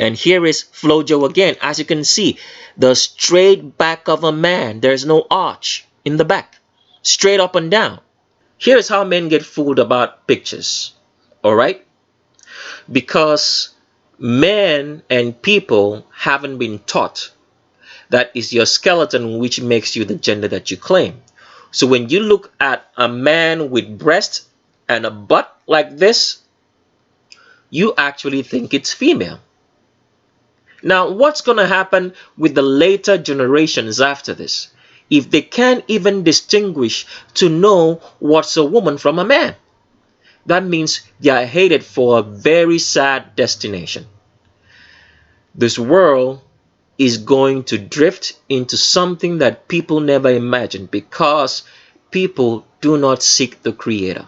And here is Flojo again. As you can see, the straight back of a man. There's no arch in the back. Straight up and down. Here's how men get fooled about pictures. Alright? Because men and people haven't been taught that is your skeleton which makes you the gender that you claim. So when you look at a man with breast and a butt like this, you actually think it's female. Now, what's going to happen with the later generations after this, if they can't even distinguish to know what's a woman from a man? That means they are headed for a very sad destination. This world is going to drift into something that people never imagined, because people do not seek the Creator.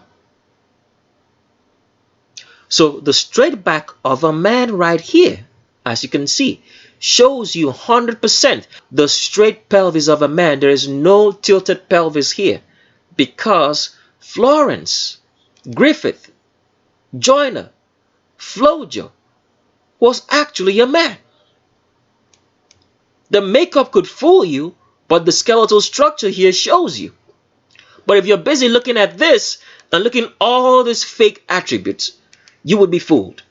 So the straight back of a man right here, as you can see, shows you 100% the straight pelvis of a man. There is no tilted pelvis here, because Florence Griffith Joyner, Flojo, was actually a man. The makeup could fool you, but the skeletal structure here shows you. But if you're busy looking at this and looking at all these fake attributes, you would be fooled.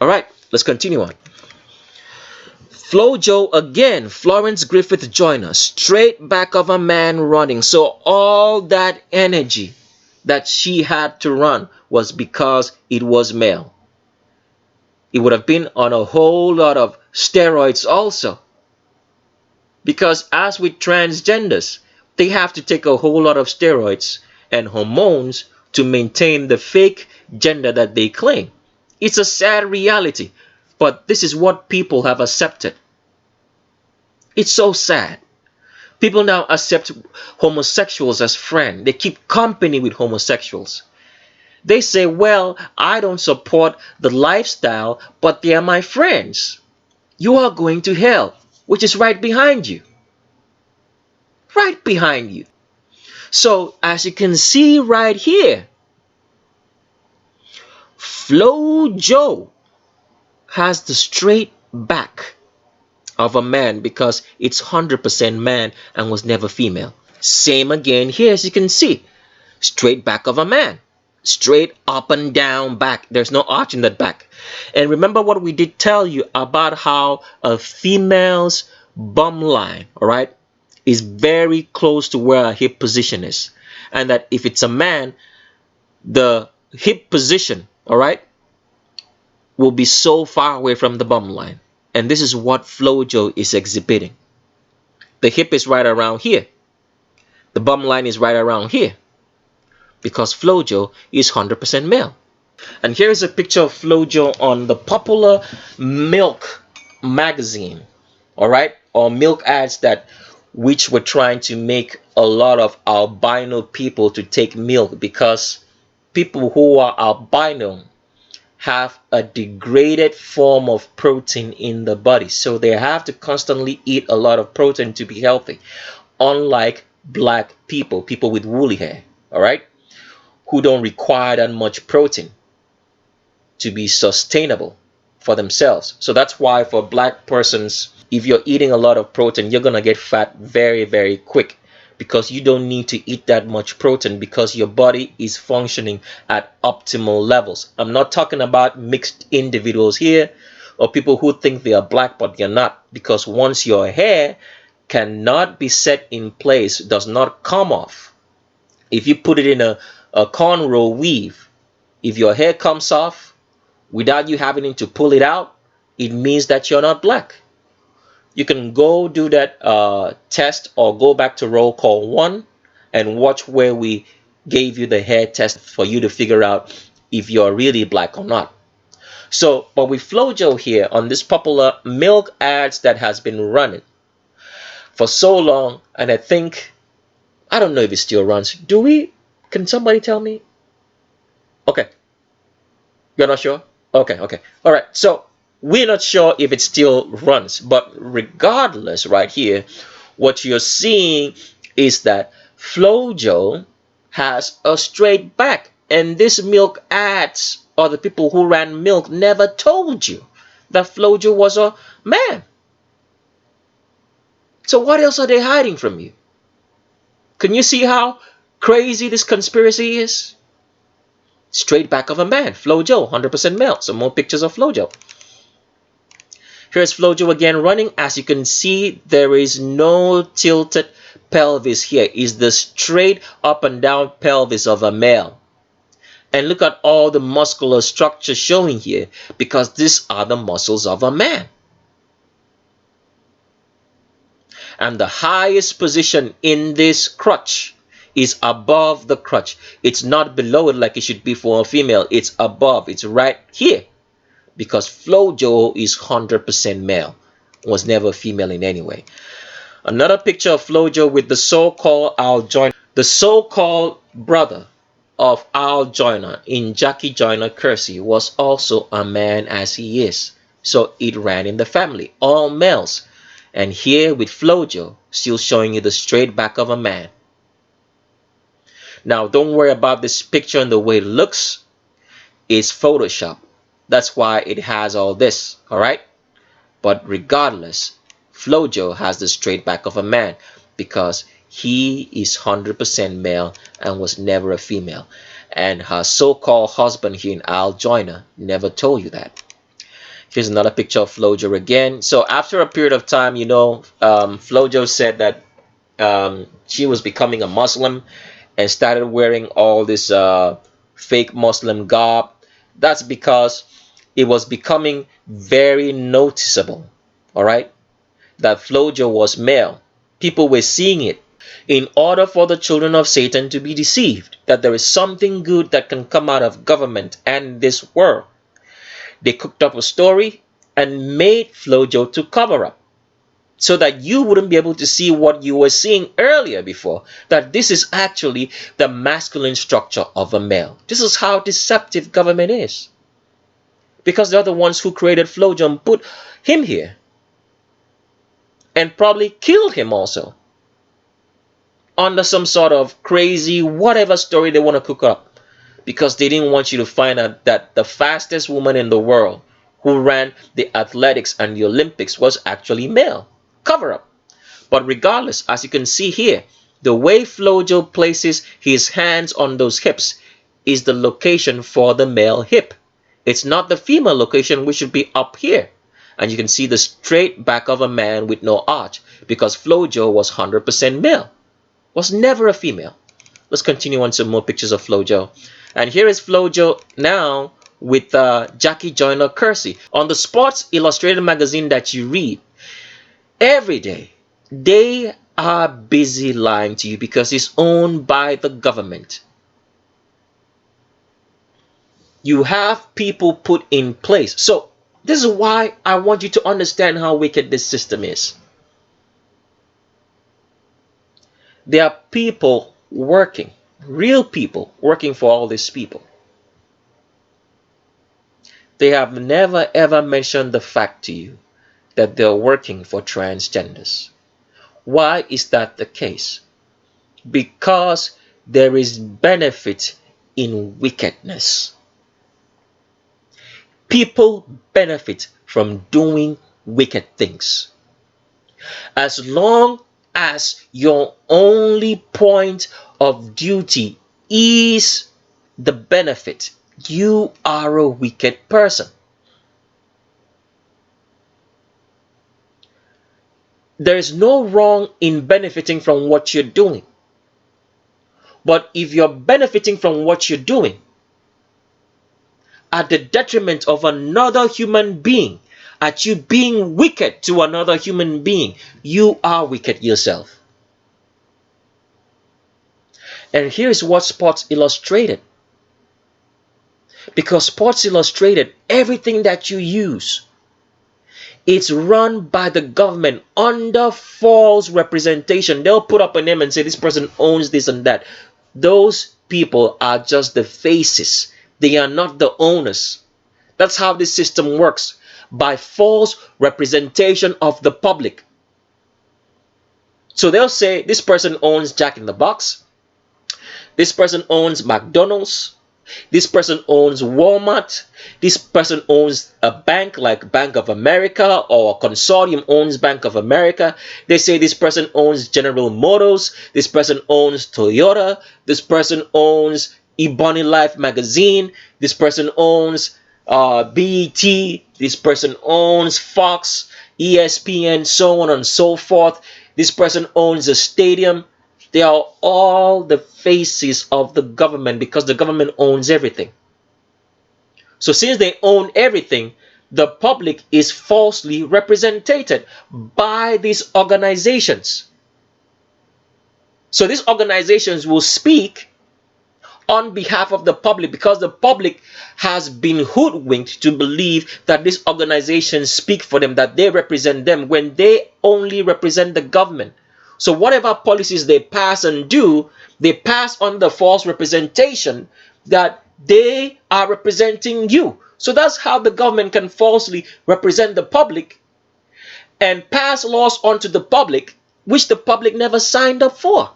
Alright, let's continue on. Flojo again, Florence Griffith Joyner, straight back of a man running. So all that energy that she had to run was because it was male. It would have been on a whole lot of steroids also. Because as with transgenders, they have to take a whole lot of steroids and hormones to maintain the fake gender that they claim. It's a sad reality, but this is what people have accepted. It's so sad. People now accept homosexuals as friends. They keep company with homosexuals. They say, well, I don't support the lifestyle, but they are my friends. You are going to hell, which is right behind you. Right behind you. So, as you can see right here, Flojo has the straight back of a man because it's 100% man and was never female. Same again here, as you can see. Straight back of a man. Straight up and down back. There's no arch in that back. And remember what we did tell you about how a female's bum line, alright, is very close to where our hip position is. And that if it's a man, the hip position, all right, will be so far away from the bum line. And this is what FloJo is exhibiting. The hip is right around here. The bum line is right around here. Because FloJo is 100% male. And here is a picture of FloJo on the popular milk magazine, all right, or milk ads that which were trying to make a lot of albino people to take milk, because people who are albino have a degraded form of protein in the body, so they have to constantly eat a lot of protein to be healthy, unlike black people with woolly hair, all right, who don't require that much protein to be sustainable for themselves. So that's why for black persons, if you're eating a lot of protein, you're gonna get fat very, very quick, because you don't need to eat that much protein, because your body is functioning at optimal levels. I'm not talking about mixed individuals here, or people who think they are black but they're not, because once your hair cannot be set in place, does not come off, if you put it in a cornrow weave, if your hair comes off without you having to pull it out, it means that you're not black. You can go do that test, or go back to roll call 1 and watch where we gave you the hair test for you to figure out if you're really black or not. So, but with FloJo here on this popular milk ads that has been running for so long, and I don't know if it still runs. Can somebody tell me? Okay. You're not sure? Okay. All right. So we're not sure if it still runs, but regardless, right here, what you're seeing is that FloJo has a straight back, and this milk ads, or the people who ran milk, never told you that FloJo was a man. So what else are they hiding from you? Can you see how crazy this conspiracy is? Straight back of a man, FloJo, 100% male. Some more pictures of FloJo. Here's FloJo again running. As you can see, there is no tilted pelvis here. It's the straight up and down pelvis of a male. And look at all the muscular structure showing here, because these are the muscles of a man. And the highest position in this crotch is above the crotch. It's not below it like it should be for a female. It's above. It's right here. Because FloJo is 100% male. Was never female in any way. Another picture of FloJo with the so-called Al Joyner. The so-called brother of Al Joyner in Jackie Joyner Kersee was also a man as he is. So it ran in the family. All males. And here with FloJo, still showing you the straight back of a man. Now, don't worry about this picture and the way it looks. It's Photoshop. That's why it has all this, all right? But regardless, FloJo has the straight back of a man, because he is 100% male and was never a female. And her so-called husband here in Al Joyner never told you that. Here's another picture of FloJo again. So after a period of time, you know, FloJo said that she was becoming a Muslim and started wearing all this fake Muslim garb. That's because it was becoming very noticeable, all right, that FloJo was male. People were seeing it. In order for the children of Satan to be deceived that there is something good that can come out of government and this world, they cooked up a story and made FloJo to cover up, so that you wouldn't be able to see what you were seeing earlier before, that this is actually the masculine structure of a male. This is how deceptive government is. Because they're the ones who created FloJo and put him here. And probably killed him also. Under some sort of crazy whatever story they want to cook up. Because they didn't want you to find out that the fastest woman in the world who ran the athletics and the Olympics was actually male. Cover up. But regardless, as you can see here, the way FloJo places his hands on those hips is the location for the male hip. It's not the female location, which should be up here. And you can see the straight back of a man with no arch, because Flojo was 100% male, was never a female. Let's continue on some more pictures of Flojo. And here is Flojo now with Jackie Joyner Kersee. On the Sports Illustrated magazine that you read every day, they are busy lying to you because it's owned by the government. You have people put in place. So this is why I want you to understand how wicked this system is. There are people working, real people working for all these people. They have never ever mentioned the fact to you that they're working for transgenders. Why is that the case? Because there is benefit in wickedness. People benefit from doing wicked things. As long as your only point of duty is the benefit, you are a wicked person. There is no wrong in benefiting from what you're doing. But if you're benefiting from what you're doing at the detriment of another human being, at you being wicked to another human being, you are wicked yourself. And here's what Sports Illustrated. Because Sports Illustrated, everything that you use, it's run by the government under false representation. They'll put up a name and say this person owns this and that. Those people are just the faces. They are not the owners. That's how this system works, by false representation of the public. So they'll say this person owns Jack in the Box. This person owns McDonald's. This person owns Walmart. This person owns a bank like Bank of America, or a consortium owns Bank of America. They say this person owns General Motors. This person owns Toyota. This person owns Ebony Life magazine. This person owns BET. This person owns Fox, ESPN, so on and so forth. This person owns a stadium. They are all the faces of the government because the government owns everything. So since they own everything, the public is falsely represented by these organizations. So these organizations will speak on behalf of the public because the public has been hoodwinked to believe that these organizations speak for them, that they represent them, when they only represent the government. So whatever policies they pass and do, they pass on the false representation that they are representing you. So that's how the government can falsely represent the public and pass laws onto the public, which the public never signed up for.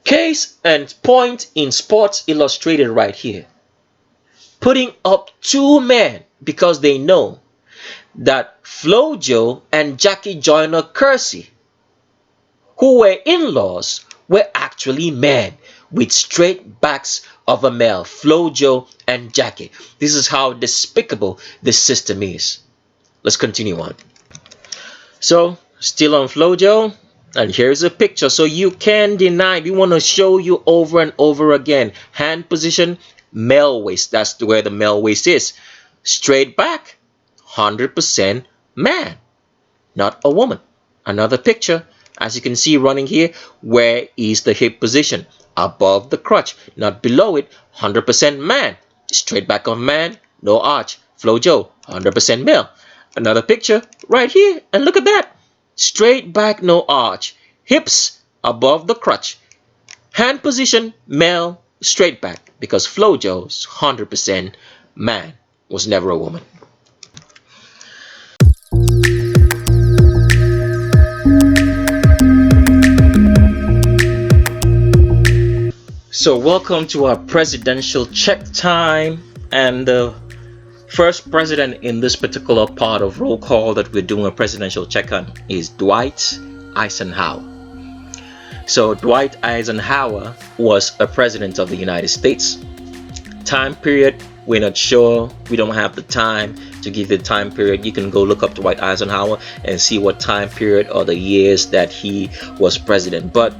Case and point in Sports Illustrated right here. Putting up two men because they know that Flojo and Jackie Joyner Kersee, who were in-laws, were actually men with straight backs of a male. Flojo and Jackie. This is how despicable this system is. Let's continue on. So, still on Flojo, and here's a picture. So you can deny. We want to show you over and over again. Hand position, male waist. That's where the male waist is. Straight back, 100% man, not a woman. Another picture, as you can see running here, where is the hip position? Above the crotch, not below it. 100% man, straight back of man, no arch. Flojo, 100% male. Another picture right here, and look at that. Straight back, no arch. Hips above the crotch. Hand position, male, straight back, because Flojo's 100% man, was never a woman. So welcome to our presidential check time, and the first president in this particular part of roll call that we're doing a presidential check on is Dwight Eisenhower. So Dwight Eisenhower was a president of the United States. Time period We're not sure. We don't have the time to give the time period. You can go look up Dwight Eisenhower and see what time period or the years that he was president. But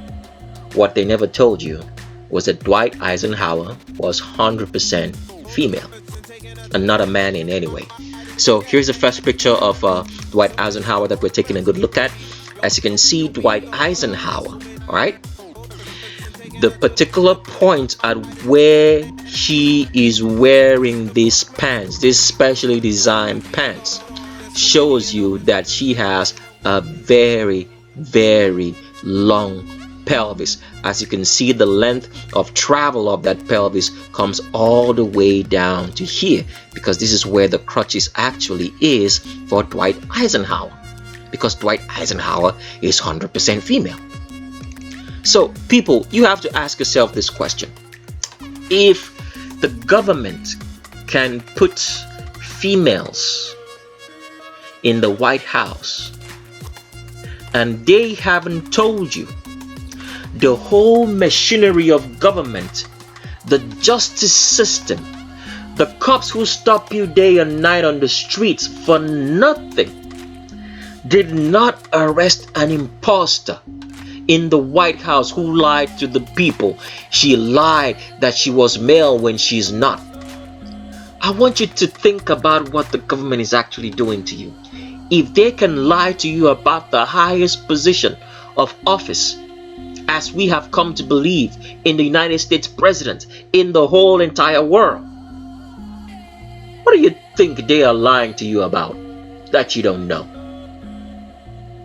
what they never told you was that Dwight Eisenhower was 100% female and not a man in any way. So here's the first picture of Dwight Eisenhower that we're taking a good look at. As you can see, Dwight Eisenhower, all right? The particular point at where she is wearing these pants, these specially designed pants, shows you that she has a very, very long pelvis. As you can see, the length of travel of that pelvis comes all the way down to here, because this is where the crotches actually is for Dwight Eisenhower, because Dwight Eisenhower is 100% female. So people, you have to ask yourself this question: if the government can put females in the White House and they haven't told you, the whole machinery of government, the justice system, the cops who stop you day and night on the streets for nothing, did not arrest an imposter in the White House who lied to the people. She lied that she was male when she's not. I want you to think about what the government is actually doing to you. If they can lie to you about the highest position of office, as we have come to believe in the United States president, in the whole entire world, what do you think they are lying to you about that you don't know?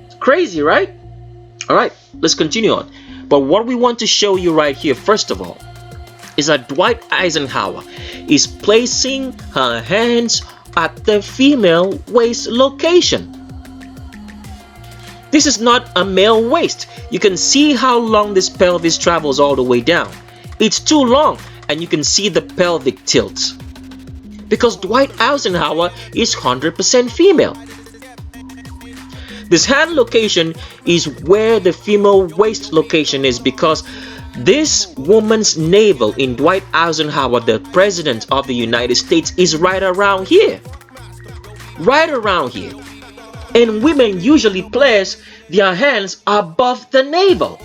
It's crazy, right? All right, let's continue on. But what we want to show you right here, first of all, is that Dwight Eisenhower is placing her hands at the female waist location. This is not a male waist. You can see how long this pelvis travels all the way down. It's too long, and you can see the pelvic tilt, because Dwight Eisenhower is 100% female. This hand location is where the female waist location is, because this woman's navel in Dwight Eisenhower, the president of the United States, is right around here. Right around here. And women usually place their hands above the navel,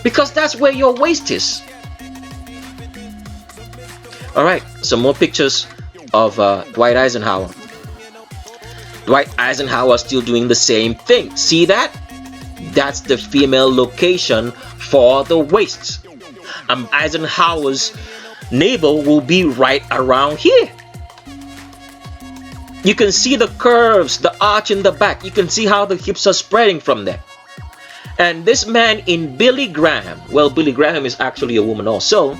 because that's where your waist is. All right, some more pictures of Dwight Eisenhower. Dwight Eisenhower still doing the same thing. See that? That's the female location for the waist. Eisenhower's navel will be right around here. You can see the curves, the arch in the back. You can see how the hips are spreading from there. And this man in Billy Graham, well, Billy Graham is actually a woman also,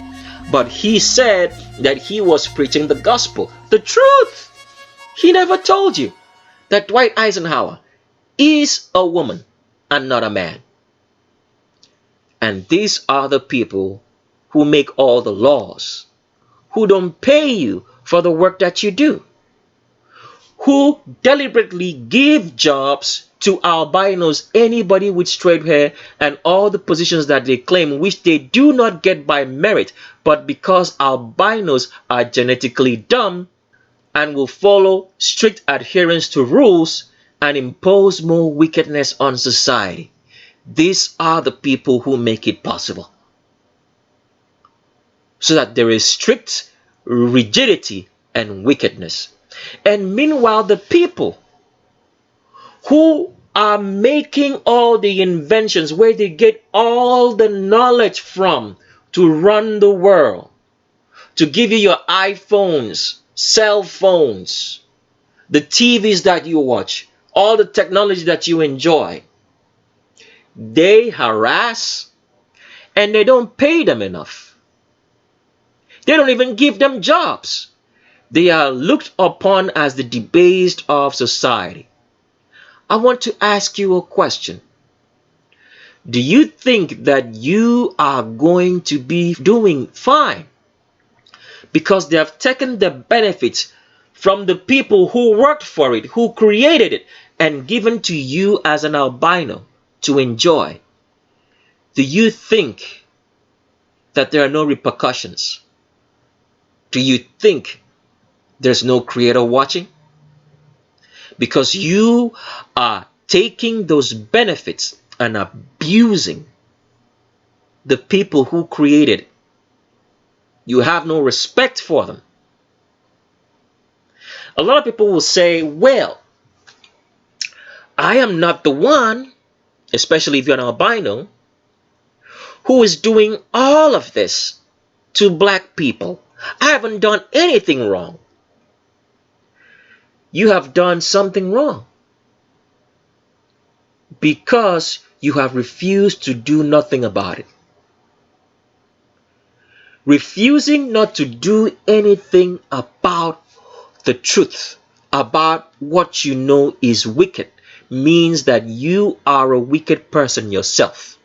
but he said that he was preaching the gospel, the truth. He never told you that Dwight Eisenhower is a woman and not a man. And these are the people who make all the laws, who don't pay you for the work that you do, who deliberately give jobs to albinos, anybody with straight hair, and all the positions that they claim, which they do not get by merit, but because albinos are genetically dumb and will follow strict adherence to rules and impose more wickedness on society. These are the people who make it possible, so that there is strict rigidity and wickedness. And meanwhile, the people who are making all the inventions, where they get all the knowledge from to run the world, to give you your iPhones, cell phones, the TVs that you watch, all the technology that you enjoy, they harass and they don't pay them enough. They don't even give them jobs. They are looked upon as the debased of society. I want to ask you a question. Do you think that you are going to be doing fine because they have taken the benefits from the people who worked for it, who created it, and given to you as an albino to enjoy? Do you think that there are no repercussions? Do you think there's no creator watching? Because you are taking those benefits and abusing the people who created it. You have no respect for them. A lot of people will say, well, I am not the one, especially if you're an albino, who is doing all of this to black people. I haven't done anything wrong. You have done something wrong because you have refused to do nothing about it. Refusing not to do anything about the truth, about what you know is wicked, means that you are a wicked person yourself.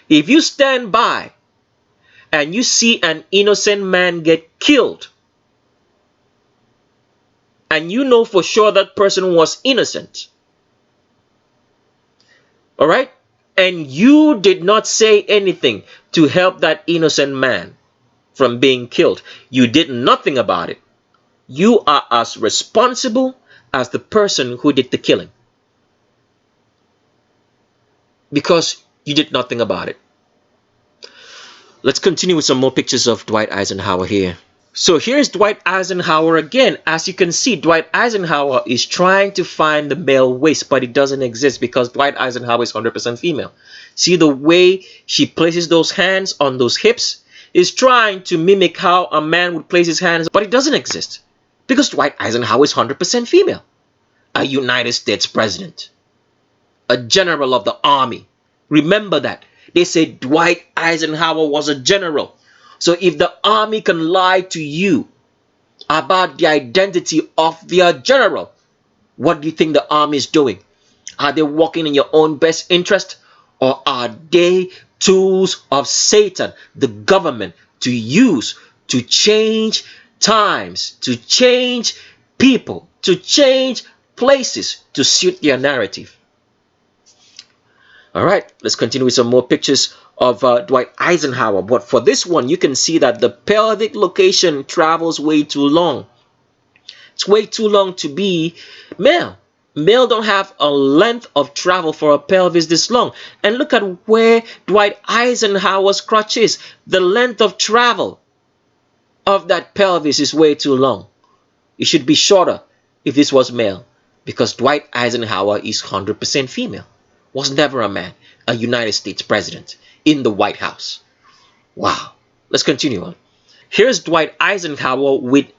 If you stand by and you see an innocent man get killed, and you know for sure that person was innocent, all right, and you did not say anything to help that innocent man from being killed, you did nothing about it, you are as responsible as the person who did the killing, because you did nothing about it. Let's continue with some more pictures of Dwight Eisenhower here. So here's Dwight Eisenhower again. As you can see, Dwight Eisenhower is trying to find the male waist, but it doesn't exist because Dwight Eisenhower is 100% female. See the way she places those hands on those hips? Is trying to mimic how a man would place his hands, but it doesn't exist because Dwight Eisenhower is 100% female. A United States president, a general of the army. Remember that. They say Dwight Eisenhower was a general. So if the army can lie to you about the identity of their general, what do you think the army is doing? Are they working in your own best interest, or are they tools of Satan, the government, to use to change times, to change people, to change places to suit their narrative? All right, let's continue with some more pictures of Dwight Eisenhower. But for this one, you can see that the pelvic location travels way too long. It's way too long to be male. Male don't have a length of travel for a pelvis this long. And look at where Dwight Eisenhower's crotch is. The length of travel of that pelvis is way too long. It should be shorter if this was male, because Dwight Eisenhower is 100% female. Was never a man, a United States president in the White House. Wow. Let's continue on. Here's Dwight Eisenhower with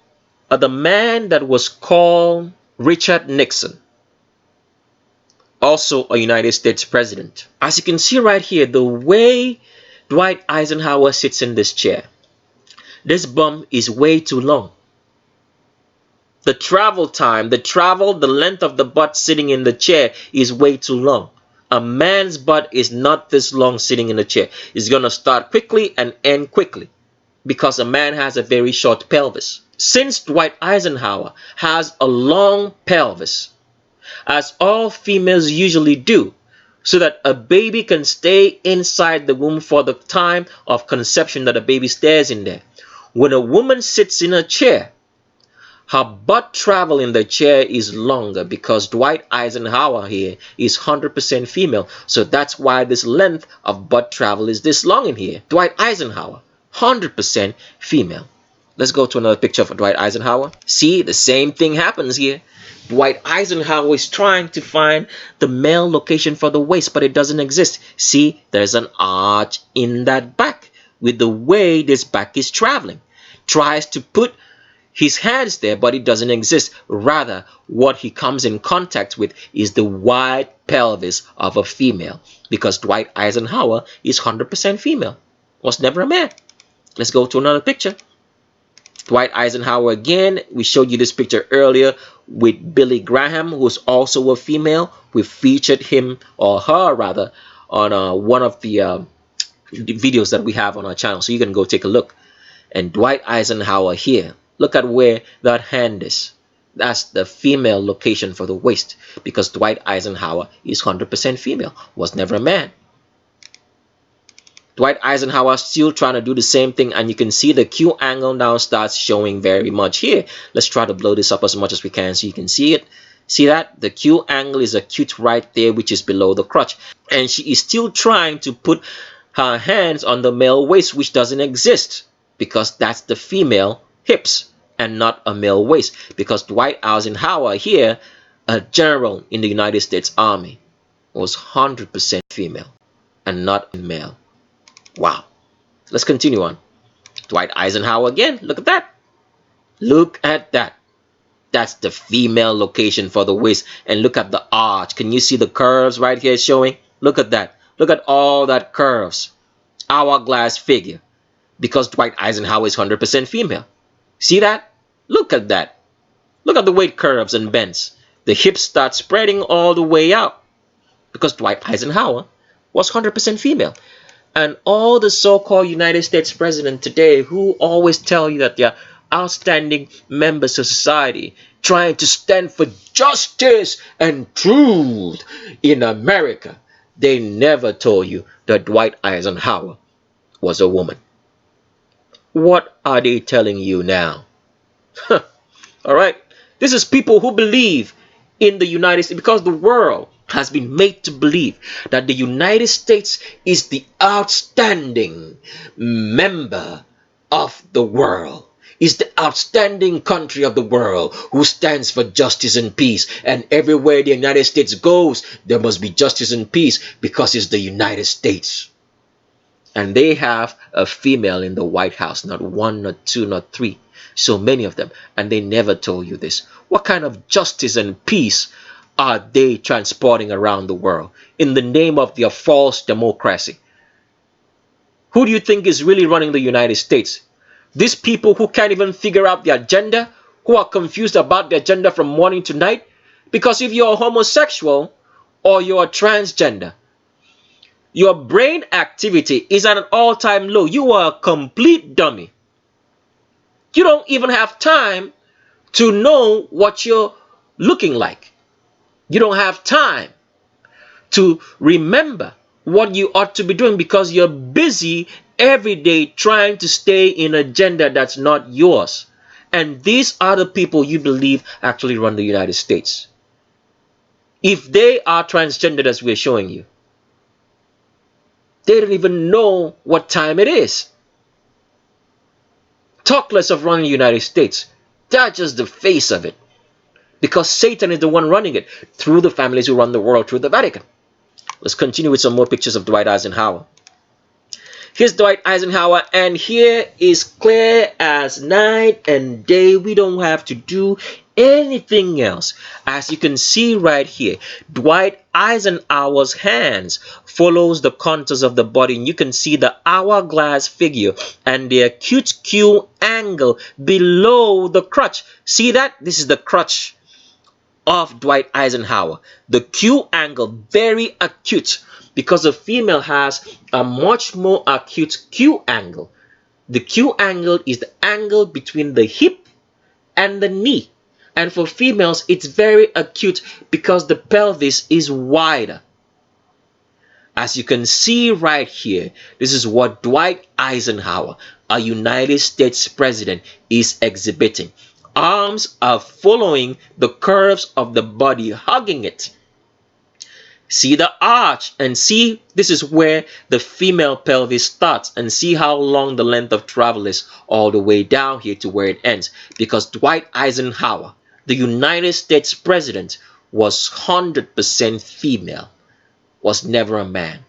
the man that was called Richard Nixon, also a United States president. As you can see right here, the way Dwight Eisenhower sits in this chair, this bum is way too long. The travel time, the length of the butt sitting in the chair is way too long. A man's butt is not this long sitting in a chair. It's going to start quickly and end quickly because a man has a very short pelvis. Since Dwight Eisenhower has a long pelvis, as all females usually do, so that a baby can stay inside the womb for the time of conception that a baby stays in there. When a woman sits in a chair, her butt travel in the chair is longer because Dwight Eisenhower here is 100% female. So that's why this length of butt travel is this long in here. Dwight Eisenhower, 100% female. Let's go to another picture of Dwight Eisenhower. See, the same thing happens here. Dwight Eisenhower is trying to find the male location for the waist, but it doesn't exist. See, there's an arch in that back with the way this back is traveling. Tries to put his hands there, but it doesn't exist. Rather, what he comes in contact with is the wide pelvis of a female, because Dwight Eisenhower is 100% female. Was never a man. Let's go to another picture. Dwight Eisenhower again. We showed you this picture earlier with Billy Graham, who's also a female. We featured him, or her rather, on one of the videos that we have on our channel, so you can go take a look. And Dwight Eisenhower here, look at where that hand is. That's the female location for the waist, because Dwight Eisenhower is 100% female, was never a man. Dwight Eisenhower still trying to do the same thing, and you can see the Q angle now starts showing very much here. Let's try to blow this up as much as we can so you can see it. See that? The Q angle is acute right there, which is below the crotch. And she is still trying to put her hands on the male waist, which doesn't exist, because that's the female hips and not a male waist. Because Dwight Eisenhower here, a general in the United States Army, was 100% female and not male. Wow. Let's continue on. Dwight Eisenhower again. Look at that. Look at that. That's the female location for the waist. And look at the arch. Can you see the curves right here showing? Look at that. Look at all that curves. Hourglass figure. Because Dwight Eisenhower is 100% female. See that? Look at that. Look at the way it curves and bends. The hips start spreading all the way out. Because Dwight Eisenhower was 100% female. And all the so-called United States president today who always tell you that they're outstanding members of society trying to stand for justice and truth in America, they never told you that Dwight Eisenhower was a woman. What are they telling you now? All right. This is people who believe in the United States, because the world has been made to believe that the United States is the outstanding member of the world, is the outstanding country of the world who stands for justice and peace. And everywhere the United States goes, there must be justice and peace because it's the United States. And they have a female in the White House, not one, not two, not three, so many of them. And they never told you this. What kind of justice and peace are they transporting around the world in the name of their false democracy? Who do you think is really running the United States? These people who can't even figure out the agenda, who are confused about the agenda from morning to night? Because if you're a homosexual or you're a transgender, your brain activity is at an all-time low. You are a complete dummy. You don't even have time to know what you're looking like. You don't have time to remember what you ought to be doing because you're busy every day trying to stay in an agenda that's not yours. And these are the people you believe actually run the United States. If they are transgender, as we're showing you, they don't even know what time it is. Talk less of running the United States. They're just the face of it. Because Satan is the one running it through the families who run the world through the Vatican. Let's continue with some more pictures of Dwight Eisenhower. Here's Dwight Eisenhower, and here is clear as night and day. We don't have to do anything else. As you can see right here, Dwight Eisenhower's hands follows the contours of the body, and you can see the hourglass figure and the acute Q angle below the crotch. See that? This is the crotch of Dwight Eisenhower. The Q angle, very acute, because the female has a much more acute Q angle. The Q angle is the angle between the hip and the knee. And for females, it's very acute because the pelvis is wider. As you can see right here, this is what Dwight Eisenhower, a United States president, is exhibiting. Arms are following the curves of the body, hugging it. See the arch, and see this is where the female pelvis starts, and see how long the length of travel is all the way down here to where it ends. Because Dwight Eisenhower, the United States president, was 100% female, was never a man.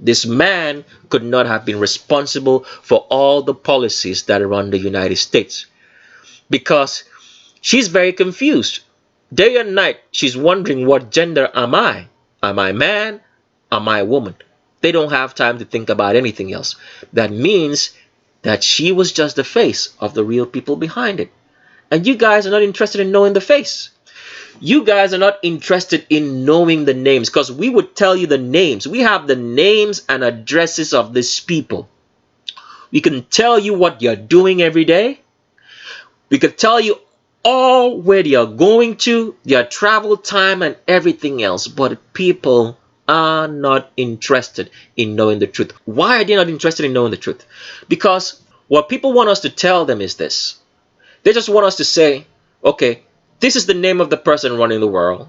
This man could not have been responsible for all the policies that run the United States, because she's very confused. Day and night, she's wondering, what gender am I? Am I man? Am I woman? They don't have time to think about anything else. That means that she was just the face of the real people behind it. And you guys are not interested in knowing the face. You guys are not interested in knowing the names, because we would tell you the names. We have the names and addresses of these people. We can tell you what you're doing every day. We could tell you all where they are going to, their travel time and everything else. But people are not interested in knowing the truth. Why are they not interested in knowing the truth? Because what people want us to tell them is this. They just want us to say, okay, this is the name of the person running the world,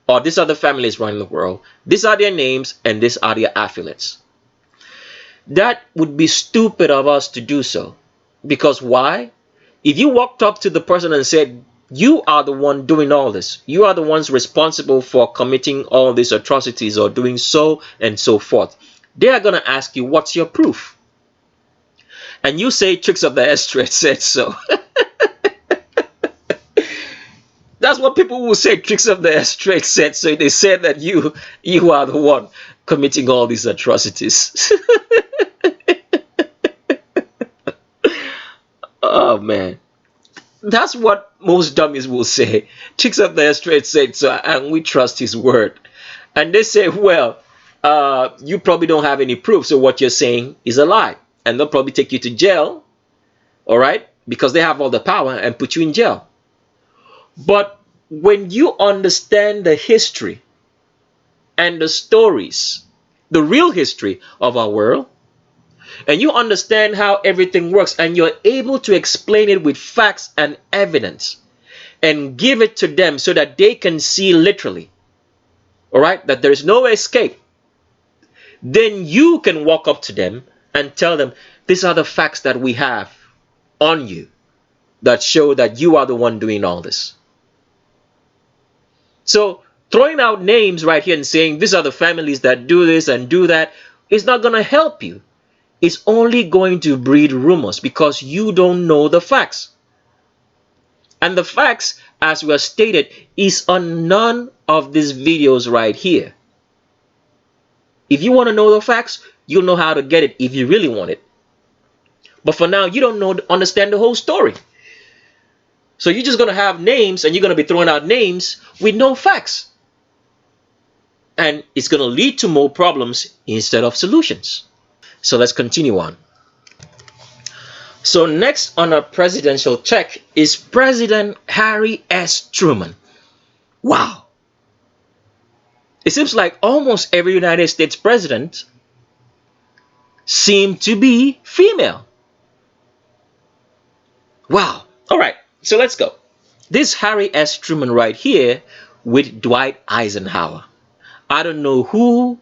or these are the families running the world. These are their names, and these are their affiliates. That would be stupid of us to do so. Because why? If you walked up to the person and said, you are the one doing all this, you are the ones responsible for committing all these atrocities or doing so and so forth, they are going to ask you, what's your proof? And you say, Tricks of the Estrate said so. That's what people will say. Tricks of the Estrate said so. They said that you are the one committing all these atrocities. Oh man, that's what most dummies will say. Tricks of the Estrate said so, and we trust his word. And they say, well, you probably don't have any proof, so what you're saying is a lie. And they'll probably take you to jail, all right, because they have all the power, and put you in jail. But when you understand the history and the stories, the real history of our world, and you understand how everything works, and you're able to explain it with facts and evidence and give it to them so that they can see literally, all right, that there is no escape, then you can walk up to them and tell them, these are the facts that we have on you that show that you are the one doing all this. So throwing out names right here and saying these are the families that do this and do that is not going to help you. It's only going to breed rumors because you don't know the facts. And the facts, as we have stated, is on none of these videos right here. If you want to know the facts, you'll know how to get it if you really want it. But for now, you don't understand the whole story. So you're just going to have names, and you're going to be throwing out names with no facts. And it's going to lead to more problems instead of solutions. So let's continue on. So next on our presidential check is President Harry S. Truman. Wow. It seems like almost every United States president seemed to be female. Wow. All right. So let's go. This Harry S. Truman right here with Dwight Eisenhower. I don't know who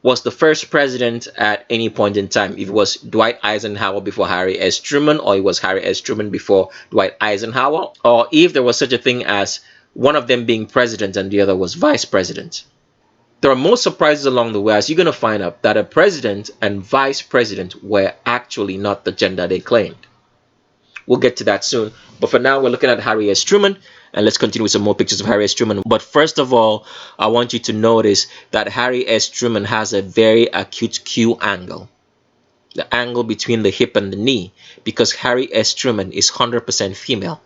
was the first president at any point in time. If it was Dwight Eisenhower before Harry S. Truman, or it was Harry S. Truman before Dwight Eisenhower, or if there was such a thing as one of them being president and the other was vice president. There are more surprises along the way, as you're going to find out that a president and vice president were actually not the gender they claimed. We'll get to that soon. But for now, we're looking at Harry S. Truman. And let's continue with some more pictures of Harry S. Truman. But first of all, I want you to notice that Harry S. Truman has a very acute Q angle. The angle between the hip and the knee. Because Harry S. Truman is 100% female.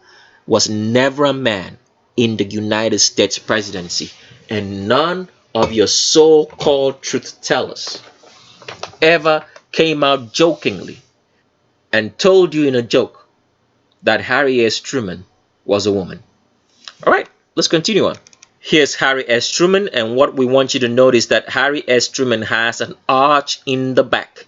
Was never a man in the United States presidency. And none of your so-called truth tellers ever came out jokingly and told you in a joke that Harry S. Truman was a woman. All right, let's continue on. Here's Harry S. Truman, and what we want you to notice that Harry S. Truman has an arch in the back.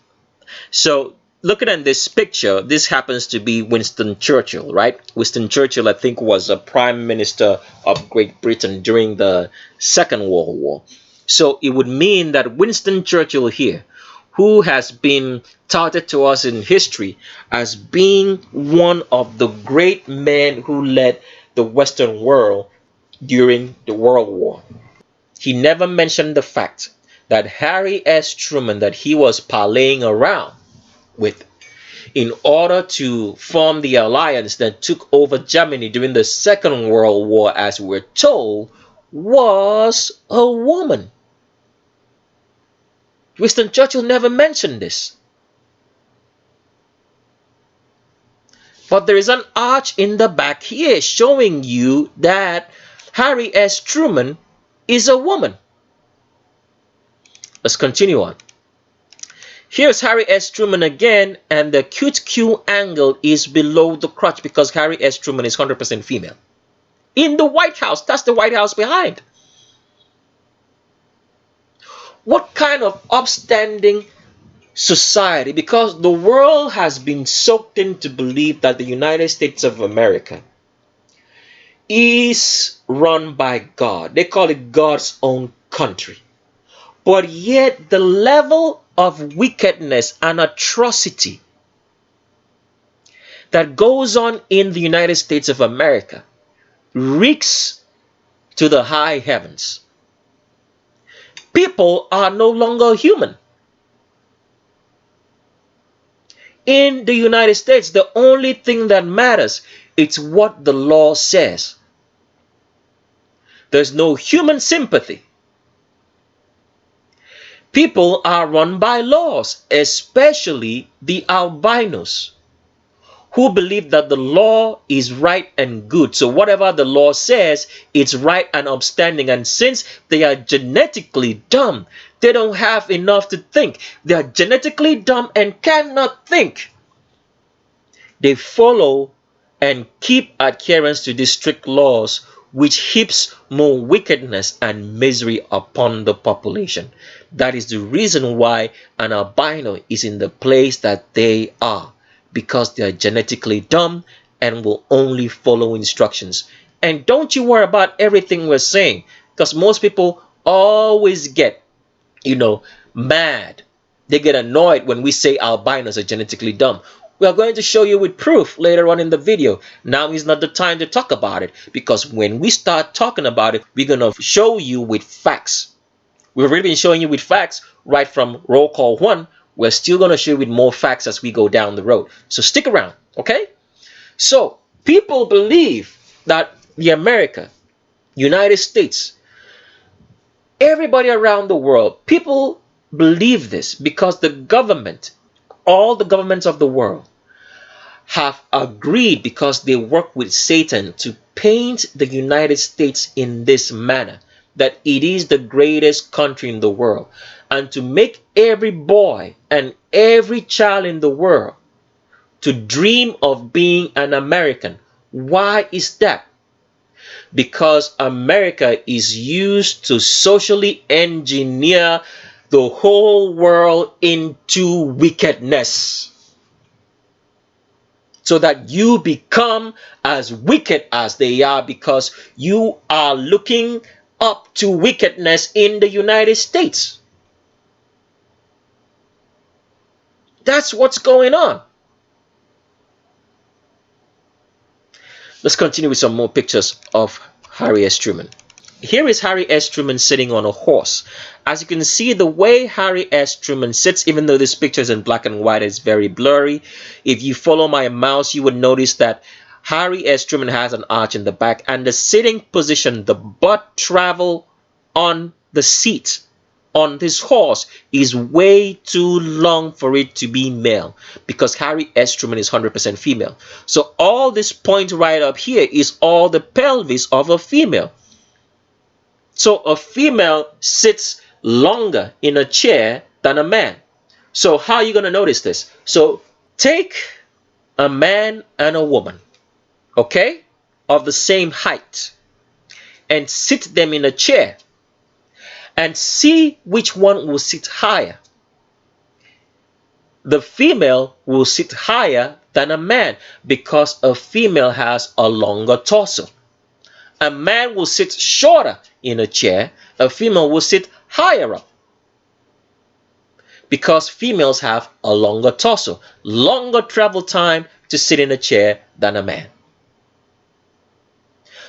So looking at this picture, this happens to be Winston Churchill, right? Winston Churchill, I think, was a prime minister of Great Britain during the Second World War. So it would mean that Winston Churchill here, who has been touted to us in history as being one of the great men who led the Western world during the World War. He never mentioned the fact that Harry S. Truman, that he was parlaying around with in order to form the alliance that took over Germany during the Second World War, as we're told, was a woman. Winston Churchill never mentioned this. But there is an arch in the back here showing you that Harry S. Truman is a woman. Let's continue on. Here's Harry S. Truman again, and the acute Q angle is below the crotch because Harry S. Truman is 100% female. In the White House, that's the White House behind. What kind of upstanding society? Because the world has been soaked in to believe that the United States of America is run by God. They call it God's own country. But yet the level of wickedness and atrocity that goes on in the United States of America reeks to the high heavens. People are no longer human. In the United States, the only thing that matters is what the law says. There's no human sympathy. People are run by laws, especially the albinos, who believe that the law is right and good. So whatever the law says, it's right and upstanding. And since they are genetically dumb, they don't have enough to think. They are genetically dumb and cannot think. They follow and keep adherence to these strict laws, which heaps more wickedness and misery upon the population. That is the reason why an albino is in the place that they are, because they are genetically dumb and will only follow instructions. And don't you worry about everything we're saying, because most people always get, mad. They get annoyed when we say albinos are genetically dumb. We are going to show you with proof later on in the video. Now is not the time to talk about it, because when we start talking about it, we're going to show you with facts. We've already been showing you with facts right from roll call 1. We're still going to show you with more facts as we go down the road. So stick around, okay? So people believe that the United States, everybody around the world, people believe this because the government, all the governments of the world have agreed, because they work with Satan, to paint the United States in this manner, that it is the greatest country in the world, and to make every boy and every child in the world to dream of being an American. Why is that? Because America is used to socially engineer the whole world into wickedness, so that you become as wicked as they are, because you are looking up to wickedness in the United States. That's what's going on. Let's continue with some more pictures of Harry S. Truman. Here is Harry S. Truman sitting on a horse. As you can see, the way Harry S. Truman sits, even though this picture is in black and white, is very blurry. If you follow my mouse, you would notice that Harry S. Truman has an arch in the back, and the sitting position, the butt travel on the seat on this horse, is way too long for it to be male, because Harry S. Truman is 100% female. So all this point right up here is all the pelvis of a female. So a female sits longer in a chair than a man. So how are you going to notice this? So take a man and a woman, okay, of the same height, and sit them in a chair and see which one will sit higher. The female will sit higher than a man, because a female has a longer torso. A man will sit shorter in a chair. A female will sit higher up, because females have a longer torso, longer travel time to sit in a chair than a man.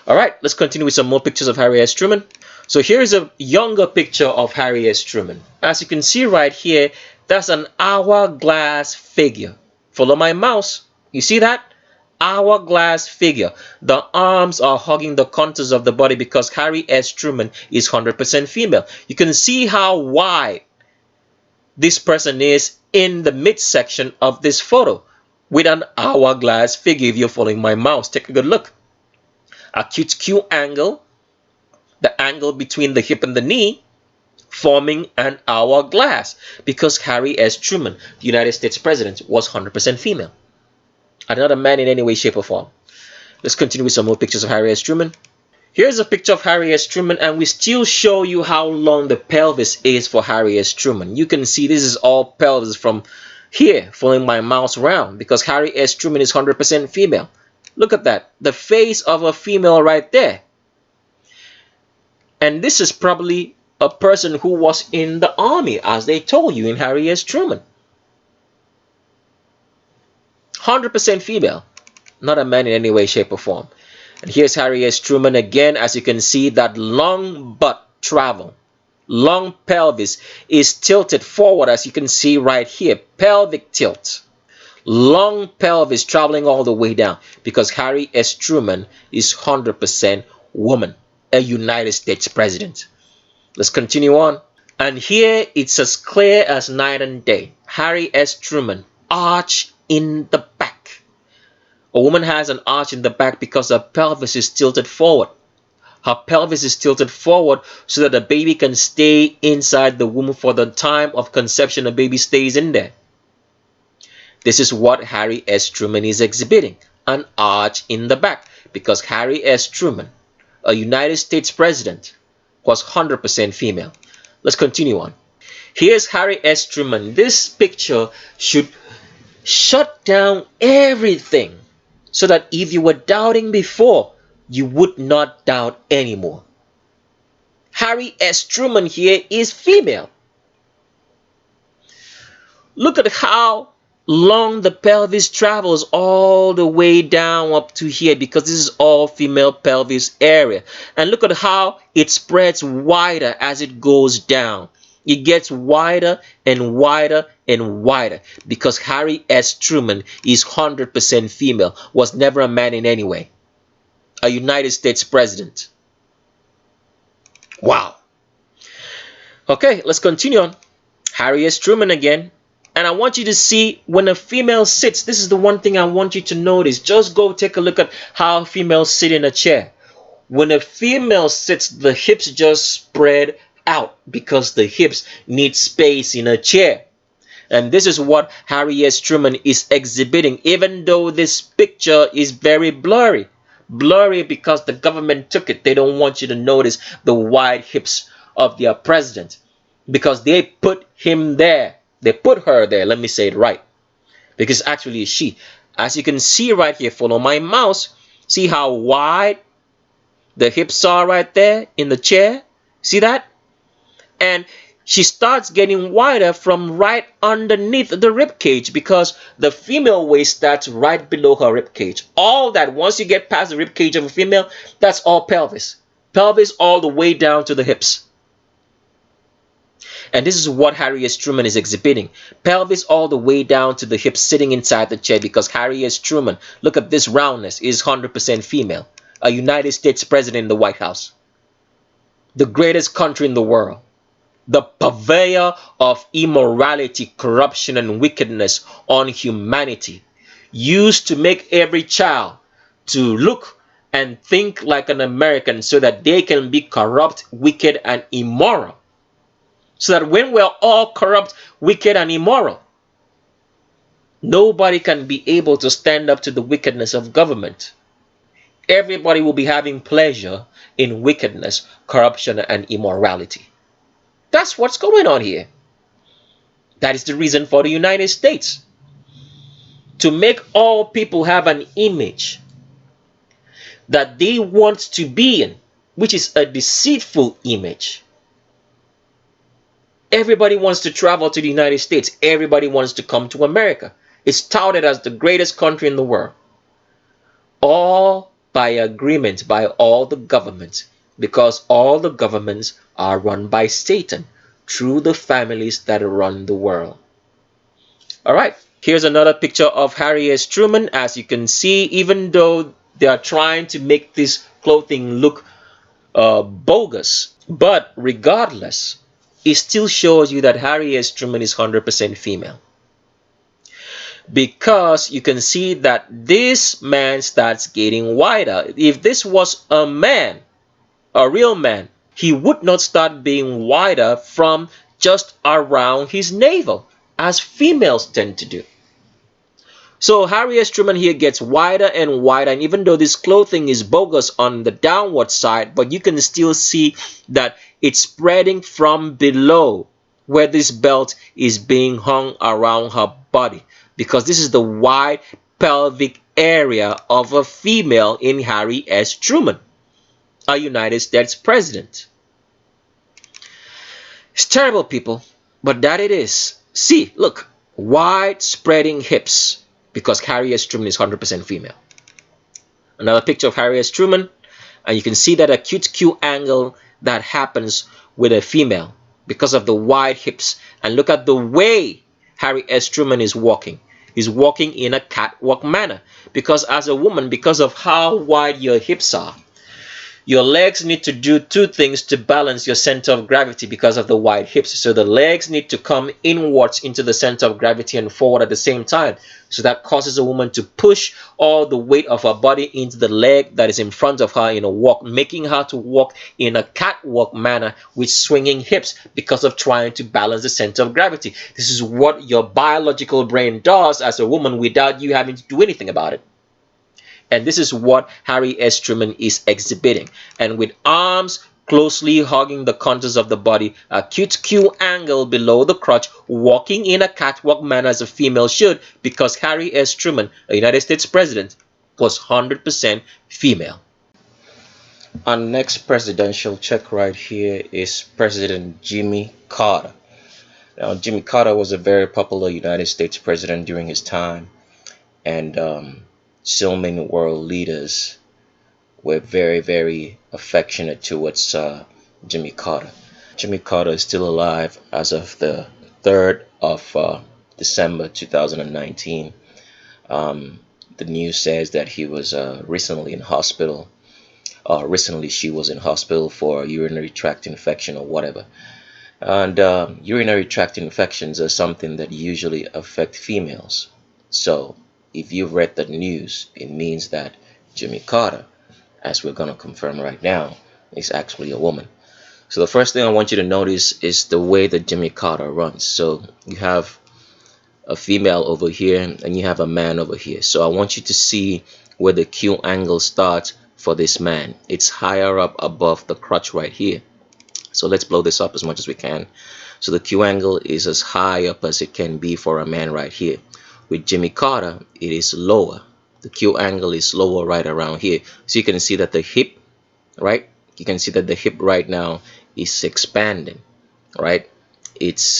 All right, let's continue with some more pictures of Harry S. Truman. So here is a younger picture of Harry S. Truman. As you can see right here, that's an hourglass figure. Follow my mouse. You see that? Hourglass figure. The arms are hugging the contours of the body, because Harry S. Truman is 100% female. You can see how wide this person is in the midsection of this photo with an hourglass figure. If you're following my mouse, take a good look. Acute Q angle, the angle between the hip and the knee, forming an hourglass, because Harry S. Truman, the United States president, was 100% female. Another man in any way, shape, or form. Let's continue with some more pictures of Harry S. Truman. Here's a picture of Harry S. Truman, and we still show you how long the pelvis is for Harry S. Truman. You can see this is all pelvis from here, following my mouse around, because Harry S. Truman is 100% female. Look at that. The face of a female right there. And this is probably a person who was in the army, as they told you in Harry S. Truman. 100% female. Not a man in any way, shape, or form. And here's Harry S. Truman again. As you can see, that long butt travel, long pelvis is tilted forward, as you can see right here. Pelvic tilt. Long pelvis traveling all the way down, because Harry S. Truman is 100% woman, a United States president. Let's continue on. And here it's as clear as night and day. Harry S. Truman, arch in the back. A woman has an arch in the back because her pelvis is tilted forward. Her pelvis is tilted forward so that the baby can stay inside the womb for the time of conception. The baby stays in there. This is what Harry S. Truman is exhibiting, an arch in the back, because Harry S. Truman, a United States president, was 100% female. Let's continue on. Here's Harry S. Truman. This picture should shut down everything, so that if you were doubting before, you would not doubt anymore. Harry S. Truman here is female. Look at how long the pelvis travels all the way down up to here, because this is all female pelvis area. And look at how it spreads wider as it goes down. It gets wider and wider and wider, because Harry S. Truman is 100% female, was never a man in any way. A United States president. Wow. Okay, let's continue on. Harry S. Truman again. And I want you to see when a female sits. This is the one thing I want you to notice. Just go take a look at how females sit in a chair. When a female sits, the hips just spread out, because the hips need space in a chair. And this is what Harry S. Truman is exhibiting, even though this picture is very blurry. Blurry because the government took it. They don't want you to notice the wide hips of their president, because they put him there. They put her there. Let me say it right, because actually it's she. As you can see right here, follow my mouse. See how wide the hips are right there in the chair? See that? And she starts getting wider from right underneath the rib cage, because the female waist starts right below her rib cage. All that, once you get past the rib cage of a female, that's all pelvis. Pelvis all the way down to the hips. And this is what Harry S. Truman is exhibiting. Pelvis all the way down to the hips, sitting inside the chair, because Harry S. Truman, look at this roundness, is 100% female. A United States president in the White House. The greatest country in the world. The purveyor of immorality, corruption, and wickedness on humanity, used to make every child to look and think like an American, so that they can be corrupt, wicked, and immoral. So that when we're all corrupt, wicked, and immoral, nobody can be able to stand up to the wickedness of government. Everybody will be having pleasure in wickedness, corruption, and immorality. That's what's going on here. That is the reason for the United States. To make all people have an image that they want to be in, which is a deceitful image. Everybody wants to travel to the United States. Everybody wants to come to America. It's touted as the greatest country in the world. All by agreement by all the governments, because all the governments are run by Satan through the families that run the world. All right, here's another picture of Harry S. Truman. As you can see, even though they are trying to make this clothing look bogus, but regardless, it still shows you that Harry S. Truman is 100% female. Because you can see that this man starts getting wider. If this was a man, a real man, he would not start being wider from just around his navel, as females tend to do. So Harry S. Truman here gets wider and wider, and even though this clothing is bogus on the downward side, but you can still see that it's spreading from below where this belt is being hung around her body, because this is the wide pelvic area of a female in Harry S. Truman, a United States president. It's terrible, people, but that it is. See, look, wide spreading hips, because Harry S. Truman is 100% female. Another picture of Harry S. Truman, and you can see that acute Q angle that happens with a female because of the wide hips. And look at the way Harry S. Truman is walking. He's walking in a catwalk manner, because as a woman, because of how wide your hips are, your legs need to do two things to balance your center of gravity because of the wide hips. So the legs need to come inwards into the center of gravity and forward at the same time. So that causes a woman to push all the weight of her body into the leg that is in front of her in a walk, making her to walk in a catwalk manner with swinging hips because of trying to balance the center of gravity. This is what your biological brain does as a woman without you having to do anything about it. And this is what Harry S. Truman is exhibiting. And with arms closely hugging the contours of the body, acute Q angle below the crotch, walking in a catwalk manner as a female should, because Harry S. Truman, a United States president, was 100% female. Our next presidential check right here is President Jimmy Carter. Now, Jimmy Carter was a very popular United States president during his time, and so many world leaders were very, very affectionate towards Jimmy Carter. Jimmy Carter is still alive as of the 3rd of December 2019. The news says that he was recently in hospital. Recently she was in hospital for a urinary tract infection or whatever. And urinary tract infections are something that usually affect females. So if you've read the news, it means that Jimmy Carter, as we're going to confirm right now, is actually a woman. So the first thing I want you to notice is the way that Jimmy Carter runs. So you have a female over here and you have a man over here. So I want you to see where the Q angle starts for this man. It's higher up above the crotch right here. So let's blow this up as much as we can. So the Q angle is as high up as it can be for a man right here. With Jimmy Carter, it is lower. The Q angle is lower right around here. So you can see that the hip, right? You can see that the hip right now is expanding, right? It's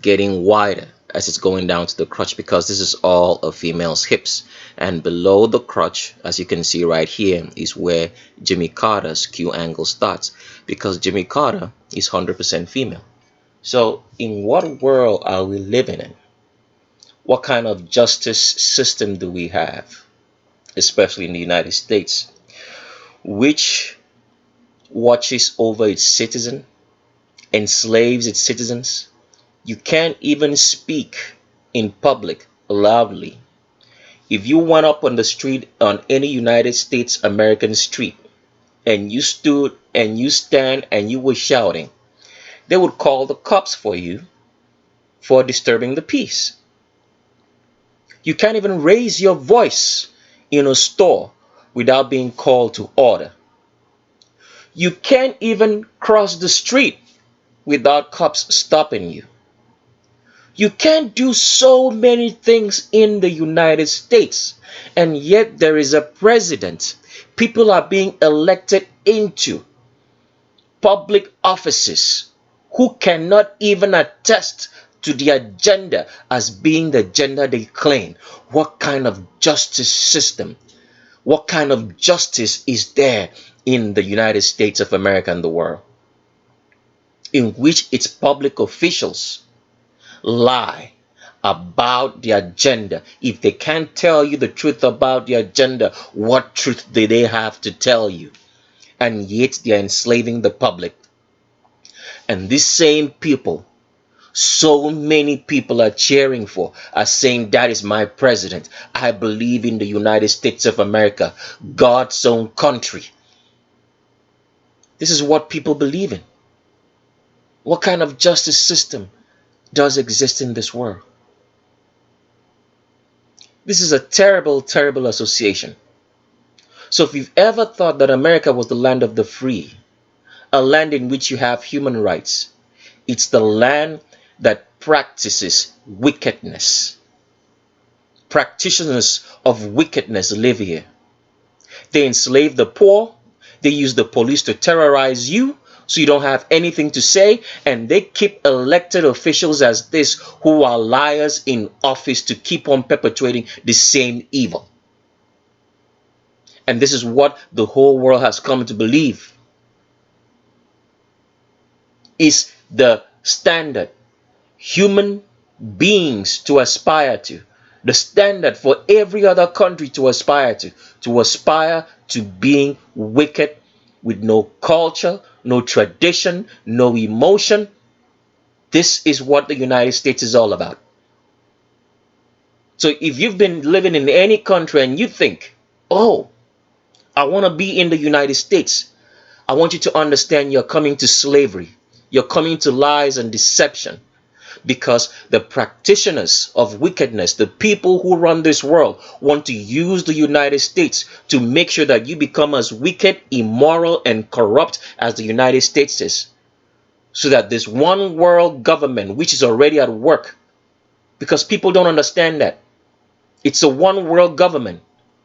getting wider as it's going down to the crotch, because this is all a female's hips. And below the crotch, as you can see right here, is where Jimmy Carter's Q angle starts, because Jimmy Carter is 100% female. So in what world are we living in? What kind of justice system do we have, especially in the United States, which watches over its citizen, enslaves its citizens? You can't even speak in public loudly. If you went up on the street, on any United States American street, and you stood and you stand and you were shouting, they would call the cops for you for disturbing the peace. You can't even raise your voice in a store without being called to order. You can't even cross the street without cops stopping you. You can't do so many things in the United States, and yet there is a president. People are being elected into public offices who cannot even attest to the agenda as being the agenda they claim. What kind of justice system, what kind of justice is there in the United States of America and the world, in which its public officials lie about the agenda? If they can't tell you the truth about the agenda, what truth do they have to tell you? And yet they are enslaving the public. And these same people, so many people are cheering for, are saying, that is my president. I believe in the United States of America, God's own country. This is what people believe in. What kind of justice system does exist in this world? This is a terrible, terrible association. So if you've ever thought that America was the land of the free, a land in which you have human rights, it's the land that practices wickedness. Practitioners of wickedness live here. They enslave the poor. They use the police to terrorize you so you don't have anything to say. And they keep elected officials as this who are liars in office to keep on perpetuating the same evil. And this is what the whole world has come to believe is the standard human beings to aspire to, the standard for every other country to aspire to being wicked with no culture, no tradition, no emotion. This is what the United States is all about. So if you've been living in any country and you think, oh, I want to be in the United States, I want you to understand you're coming to slavery. You're coming to lies and deception. Because the practitioners of wickedness, the people who run this world, want to use the United States to make sure that you become as wicked, immoral, and corrupt as the United States is. So that this one world government, which is already at work, because people don't understand that. It's a one world government.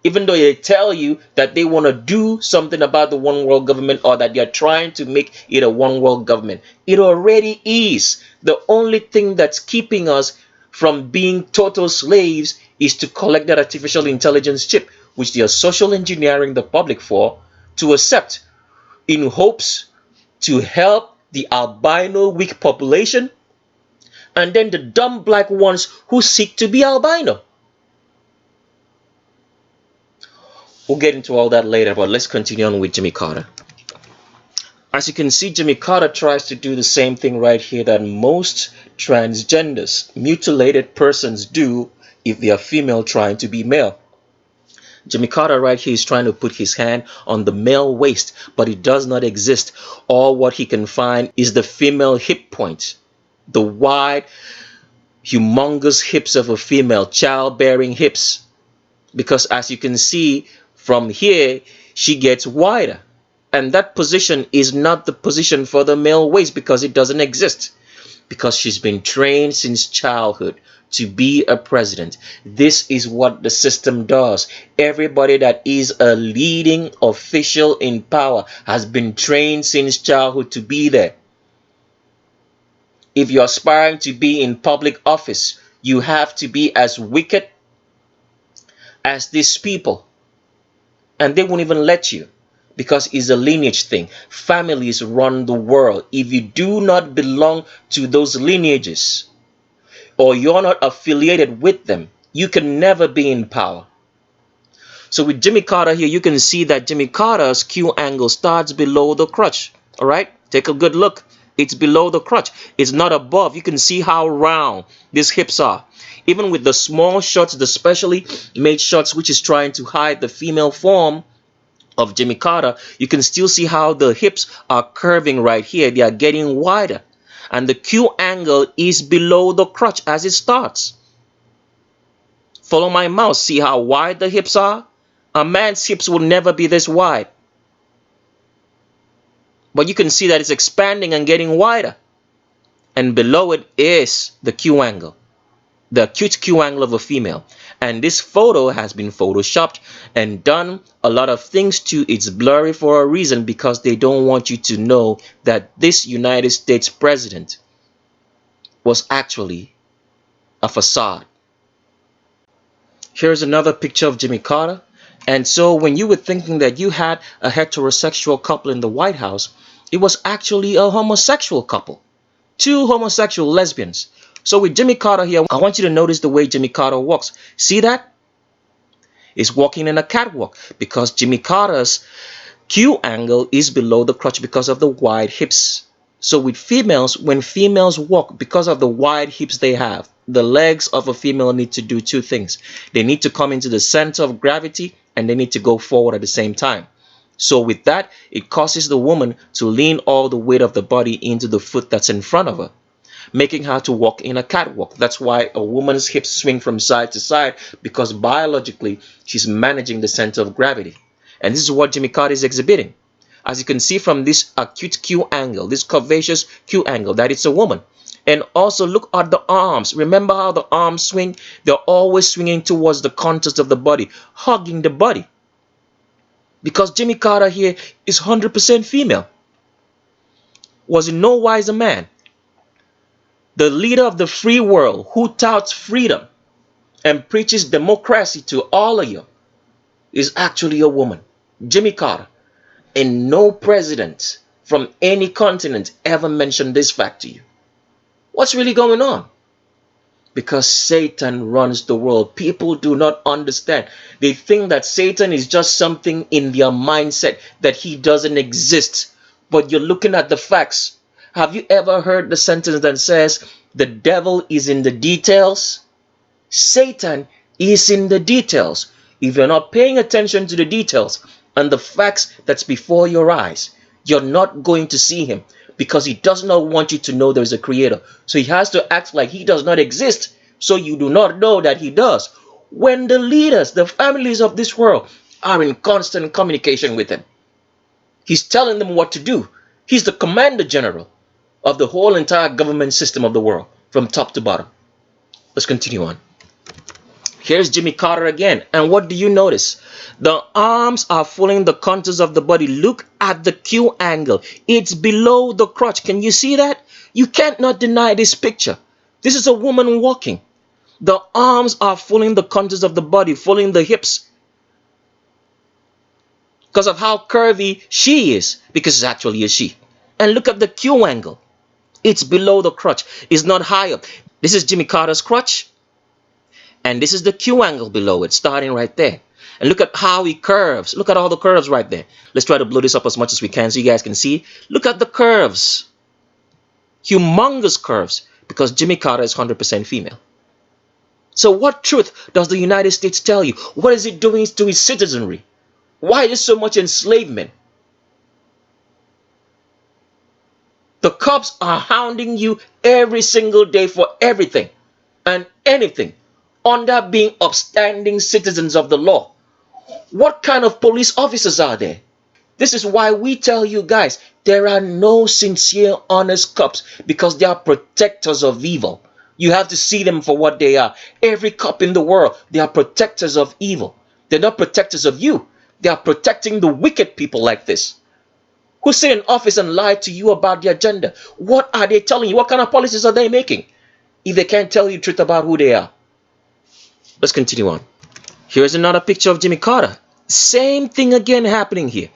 Even though they tell you that they want to do something about the one world government or that they are trying to make it a one world government, it already is. The only thing that's keeping us from being total slaves is to collect that artificial intelligence chip, which they are social engineering the public for, to accept in hopes to help the albino weak population and then the dumb black ones who seek to be albino. We'll get into all that later, but let's continue on with Jimmy Carter. As you can see, Jimmy Carter tries to do the same thing right here that most transgenders, mutilated persons do if they are female trying to be male. Jimmy Carter right here is trying to put his hand on the male waist, but it does not exist. All what he can find is the female hip point, the wide, humongous hips of a female, childbearing hips. Because as you can see, from here, she gets wider. And that position is not the position for the male waist because it doesn't exist. Because she's been trained since childhood to be a president. This is what the system does. Everybody that is a leading official in power has been trained since childhood to be there. If you're aspiring to be in public office, you have to be as wicked as these people. And they won't even let you because it's a lineage thing. Families run the world. If you do not belong to those lineages or you're not affiliated with them, you can never be in power. So with Jimmy Carter here, you can see that Jimmy Carter's Q angle starts below the crotch. All right, take a good look. It's below the crotch. It's not above. You can see how round these hips are. Even with the small shots, the specially made shots, which is trying to hide the female form of Jimmy Carter, you can still see how the hips are curving right here. They are getting wider. And the Q angle is below the crotch as it starts. Follow my mouse. See how wide the hips are? A man's hips will never be this wide. But you can see that it's expanding and getting wider. And below it is the Q angle. The acute Q angle of a female. And this photo has been photoshopped and done a lot of things to. It's blurry for a reason because they don't want you to know that this United States president was actually a facade. Here's another picture of Jimmy Carter. And so when you were thinking that you had a heterosexual couple in the White House, it was actually a homosexual couple. Two homosexual lesbians. So with Jimmy Carter here, I want you to notice the way Jimmy Carter walks. See that? He's walking in a catwalk because Jimmy Carter's Q angle is below the crotch because of the wide hips. So with females, when females walk, because of the wide hips they have, the legs of a female need to do two things. They need to come into the center of gravity and they need to go forward at the same time. So with that, it causes the woman to lean all the weight of the body into the foot that's in front of her. making her to walk in a catwalk. That's why a woman's hips swing from side to side, because biologically she's managing the center of gravity. And this is what Jimmy Carter is exhibiting. As you can see from this acute Q angle, this curvaceous Q angle, that it's a woman. And also look at the arms. Remember how the arms swing? They're always swinging towards the contours of the body, hugging the body. Because Jimmy Carter here is 100% female. Was in no wise a man. The leader of the free world who touts freedom and preaches democracy to all of you is actually a woman. Jimmy Carter. And no president from any continent ever mentioned this fact to you. What's really going on? Because Satan runs the world. People do not understand. They think that Satan is just something in their mindset, that he doesn't exist. But you're looking at the facts. Have you ever heard the sentence that says, the devil is in the details? Satan is in the details. If you're not paying attention to the details and the facts that's before your eyes, you're not going to see him, because he does not want you to know there's a creator. So he has to act like he does not exist, so you do not know that he does. When the leaders, the families of this world are in constant communication with him, he's telling them what to do. He's the commander general of the whole entire government system of the world, from top to bottom. Let's continue on. Here's Jimmy Carter again. And what do you notice? The arms are following the contours of the body. Look at the Q angle. It's below the crotch. Can you see that? You can't not deny this picture. This is a woman walking. The arms are following the contours of the body, following the hips, because of how curvy she is, because it's actually a she. And look at the Q angle. It's below the crotch. It's not high up. This is Jimmy Carter's crotch. And this is the Q angle below it, starting right there. And look at how he curves. Look at all the curves right there. Let's try to blow this up as much as we can so you guys can see. Look at the curves. Humongous curves, because Jimmy Carter is 100% female. So what truth does the United States tell you? What is it doing to its citizenry? Why is so much enslavement? The cops are hounding you every single day for everything and anything, under being upstanding citizens of the law. What kind of police officers are there? This is why we tell you guys, there are no sincere, honest cops, because they are protectors of evil. You have to see them for what they are. Every cop in the world, they are protectors of evil. They're not protectors of you. They are protecting the wicked people like this, who sit in office and lie to you about their agenda. What are they telling you? What kind of policies are they making if they can't tell you the truth about who they are? Let's continue on. Here's another picture of Jimmy Carter. Same thing again happening here.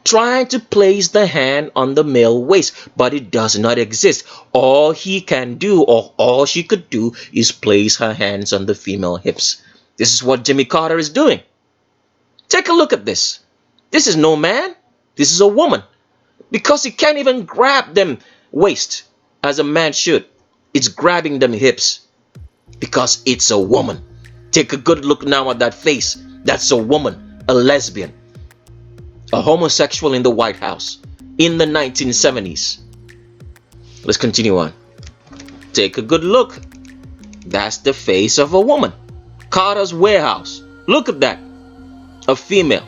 Trying to place the hand on the male waist, but it does not exist. All he can do, or all she could do, is place her hands on the female hips. This is what Jimmy Carter is doing. Take a look at this. This is no man. This is a woman. Because he can't even grab them waist as a man should. It's grabbing them hips because it's a woman. Take a good look now at that face. That's a woman, a lesbian, a homosexual in the White House in the 1970s. Let's continue on. Take a good look. That's the face of a woman. Carter's warehouse. Look at that. A female.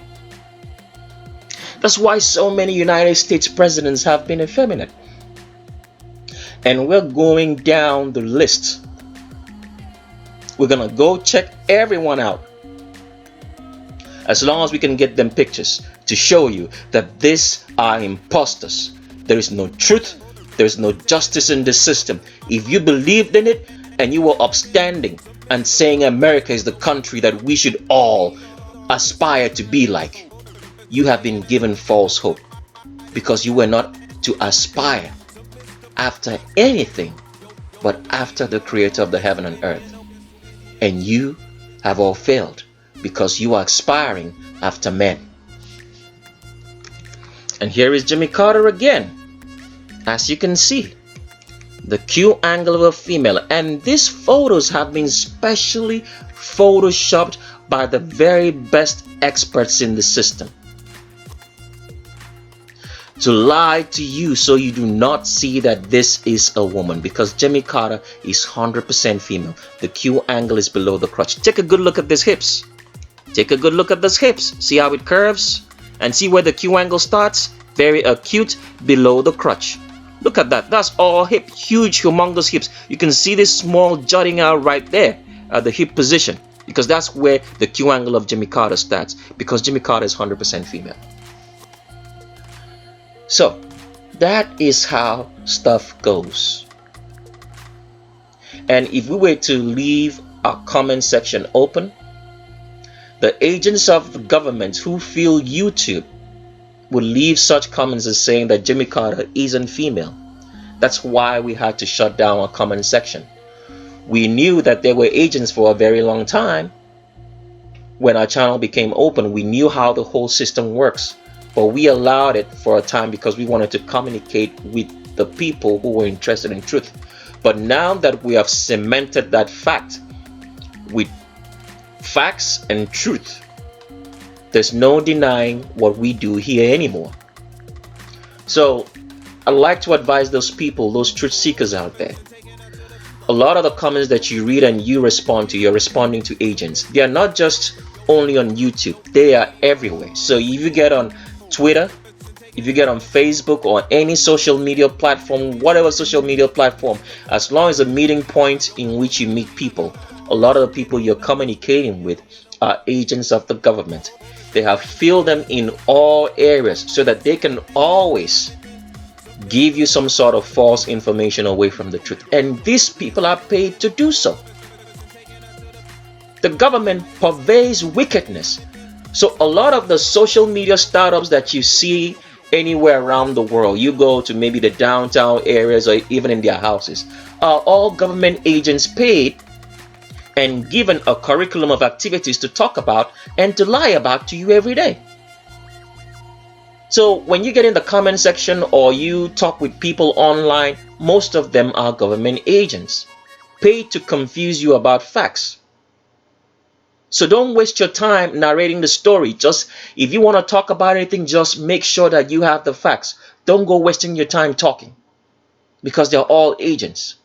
That's why so many United States presidents have been effeminate. And we're going down the list. We're going to go check everyone out, as long as we can get them pictures to show you that these are imposters. There is no truth. There is no justice in this system. If you believed in it and you were upstanding and saying America is the country that we should all aspire to be like, you have been given false hope, because you were not to aspire after anything but after the creator of the heaven and earth. And you have all failed, because you are aspiring after men. And here is Jimmy Carter again. As you can see, the Q angle of a female. And these photos have been specially photoshopped by the very best experts in the system. to lie to you so you do not see that this is a woman, because Jimmy Carter is 100% female. The Q angle is below the crotch. Take a good look at these hips. Take a good look at those hips. See how it curves? And see where the Q angle starts? Very acute below the crotch. Look at that. That's all hip. Huge, humongous hips. You can see this small jutting out right there at the hip position, because that's where the Q angle of Jimmy Carter starts, because Jimmy Carter is 100% female. So that is how stuff goes. And if we were to leave our comment section open, the agents of the government who feel YouTube would leave such comments as saying that Jimmy Carter isn't female. That's why we had to shut down our comment section. We knew that there were agents for a very long time. When our channel became open, we knew how the whole system works. But we allowed it for a time because we wanted to communicate with the people who were interested in truth. But now that we have cemented that fact with facts and truth, there's no denying what we do here anymore. So I'd like to advise those people, those truth seekers out there. A lot of the comments that you read and you respond to, you're responding to agents. They are not just only on YouTube, they are everywhere. So if you get on Twitter, if you get on Facebook or any social media platform, whatever social media platform, as long as a meeting point in which you meet people, a lot of the people you're communicating with are agents of the government. They have filled them in all areas so that they can always give you some sort of false information away from the truth. And these people are paid to do so. The government purveys wickedness. So a lot of the social media startups that you see anywhere around the world, you go to maybe the downtown areas or even in their houses, are all government agents paid and given a curriculum of activities to talk about and to lie about to you every day. So when you get in the comment section or you talk with people online, most of them are government agents paid to confuse you about facts. So don't waste your time narrating the story. Just if you want to talk about anything, just make sure that you have the facts. Don't go wasting your time talking, because they're all agents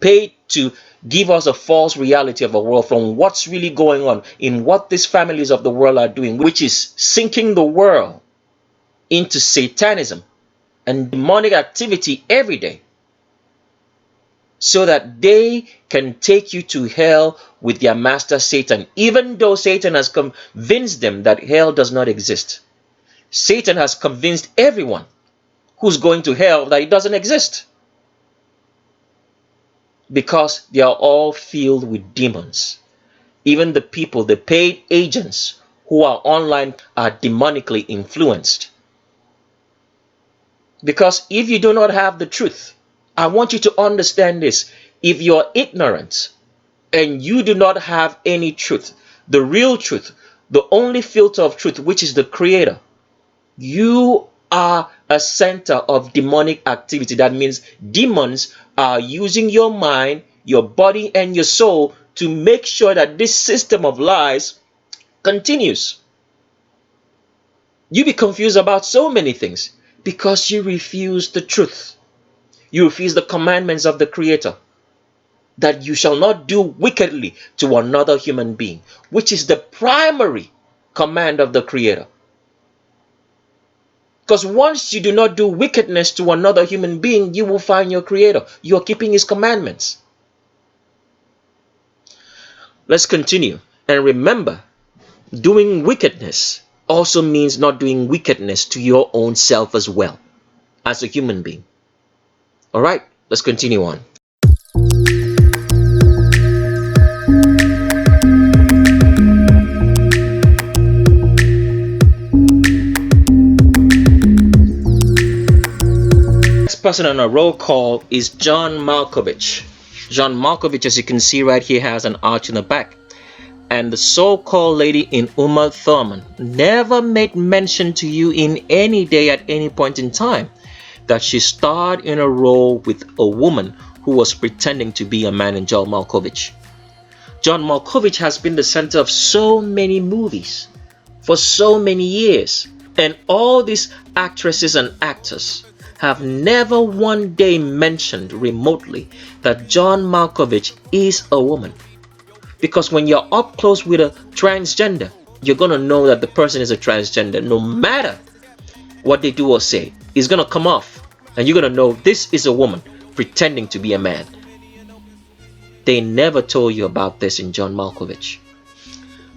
paid to give us a false reality of a world from what's really going on in what these families of the world are doing, which is sinking the world into satanism and demonic activity every day, so that they can take you to hell with their master Satan, even though Satan has convinced them that hell does not exist. Satan has convinced everyone who's going to hell that it doesn't exist, because they are all filled with demons. Even the people, the paid agents who are online, are demonically influenced. Because if you do not have the truth, I want you to understand this. If you're ignorant and you do not have any truth, the real truth, the only filter of truth, which is the Creator, you are a center of demonic activity. That means demons are using your mind, your body, and your soul to make sure that this system of lies continues. You be confused about so many things because you refuse the truth. You refuse the commandments of the Creator, that you shall not do wickedly to another human being, which is the primary command of the Creator. Because once you do not do wickedness to another human being, you will find your Creator. You are keeping His commandments. Let's continue. And remember, doing wickedness also means not doing wickedness to your own self as well, as a human being. All right, let's continue on. Next person on a roll call is John Malkovich. John Malkovich, as you can see right here, has an arch in the back. And the so-called lady in Uma Thurman never made mention to you in any day at any point in time that she starred in a role with a woman who was pretending to be a man in John Malkovich. John Malkovich has been the center of so many movies for so many years. And all these actresses and actors have never one day mentioned remotely that John Malkovich is a woman. Because when you're up close with a transgender, you're going to know that the person is a transgender no matter what they do or say. It's going to come off and you're going to know this is a woman pretending to be a man. They never told you about this in John Malkovich.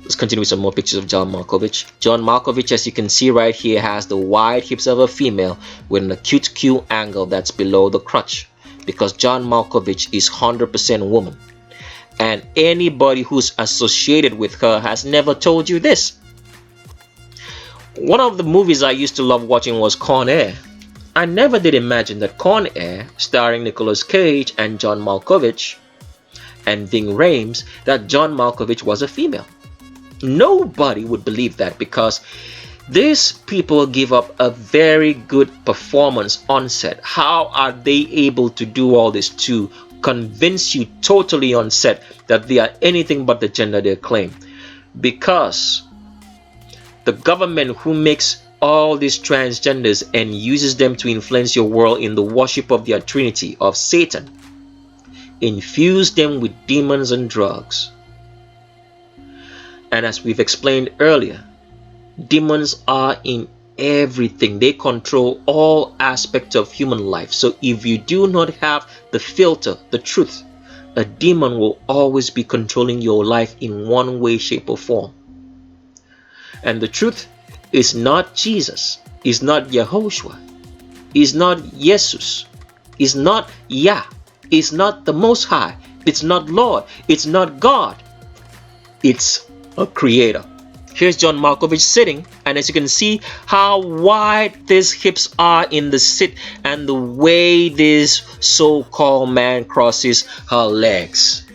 Let's continue with some more pictures of John Malkovich. John Malkovich, as you can see right here, has the wide hips of a female with an acute Q angle that's below the crotch, because John Malkovich is 100% woman. And anybody who's associated with her has never told you this. One of the movies I used to love watching was Con Air. I never did imagine that Con Air, starring Nicolas Cage and John Malkovich and Ving Rhames, that John Malkovich was a female. Nobody would believe that, because these people give up a very good performance on set. How are they able to do all this to convince you totally on set that they are anything but the gender they claim? Because the government who makes all these transgenders and uses them to influence your world in the worship of their trinity of Satan infuse them with demons and drugs. And as we've explained earlier, demons are in everything. They control all aspects of human life. So if you do not have the filter, the truth, a demon will always be controlling your life in one way, shape, or form. And the truth is not Jesus, is not Yehoshua, is not Jesus, is not Yah, is not the Most High, it's not Lord, it's not God, it's a creator. Here's John Malkovich sitting, and as you can see how wide these hips are in the sit and the way this so-called man crosses her legs.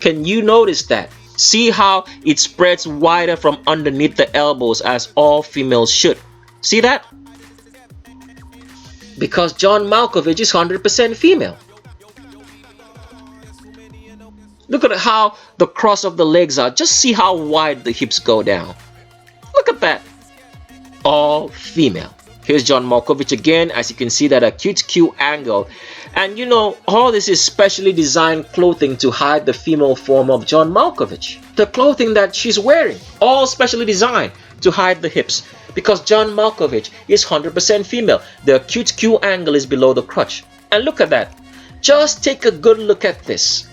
Can you notice that? See how it spreads wider from underneath the elbows, as all females should. See that? Because John Malkovich is 100% female. Look at how the cross of the legs are. Just see how wide the hips go down. Look at that. All female. Here's John Malkovich again. As you can see, that acute Q angle. And you know, all this is specially designed clothing to hide the female form of John Malkovich. The clothing that she's wearing, all specially designed to hide the hips. Because John Malkovich is 100% female. The acute Q angle is below the crotch. And look at that. Just take a good look at this.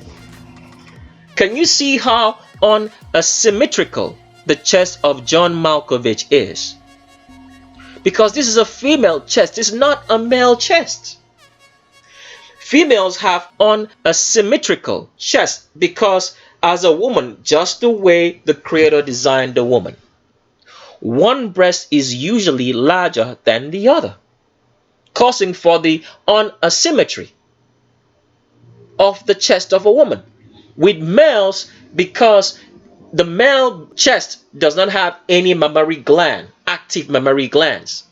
Can you see how unsymmetrical the chest of John Malkovich is? Because this is a female chest, it's not a male chest. Females have unsymmetrical chest because as a woman, just the way the Creator designed the woman, one breast is usually larger than the other, causing for the unasymmetry of the chest of a woman. With males, because the male chest does not have any mammary gland, active mammary glands.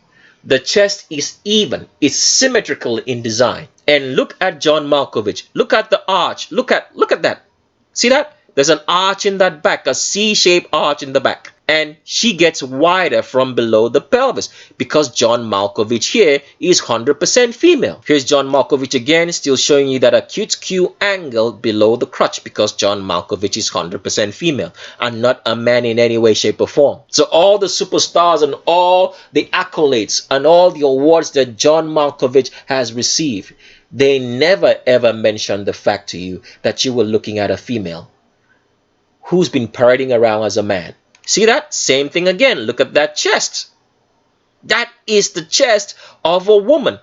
The chest is even, it's symmetrical in design. And look at John Malkovich. Look at the arch. Look at that. See that? There's an arch in that back, a C-shaped arch in the back. And she gets wider from below the pelvis because John Malkovich here is 100% female. Here's John Malkovich again, still showing you that acute Q angle below the crotch because John Malkovich is 100% female and not a man in any way, shape, or form. So all the superstars and all the accolades and all the awards that John Malkovich has received, they never ever mention the fact to you that you were looking at a female who's been parading around as a man. See that? Same thing again. Look at that chest. That is the chest of a woman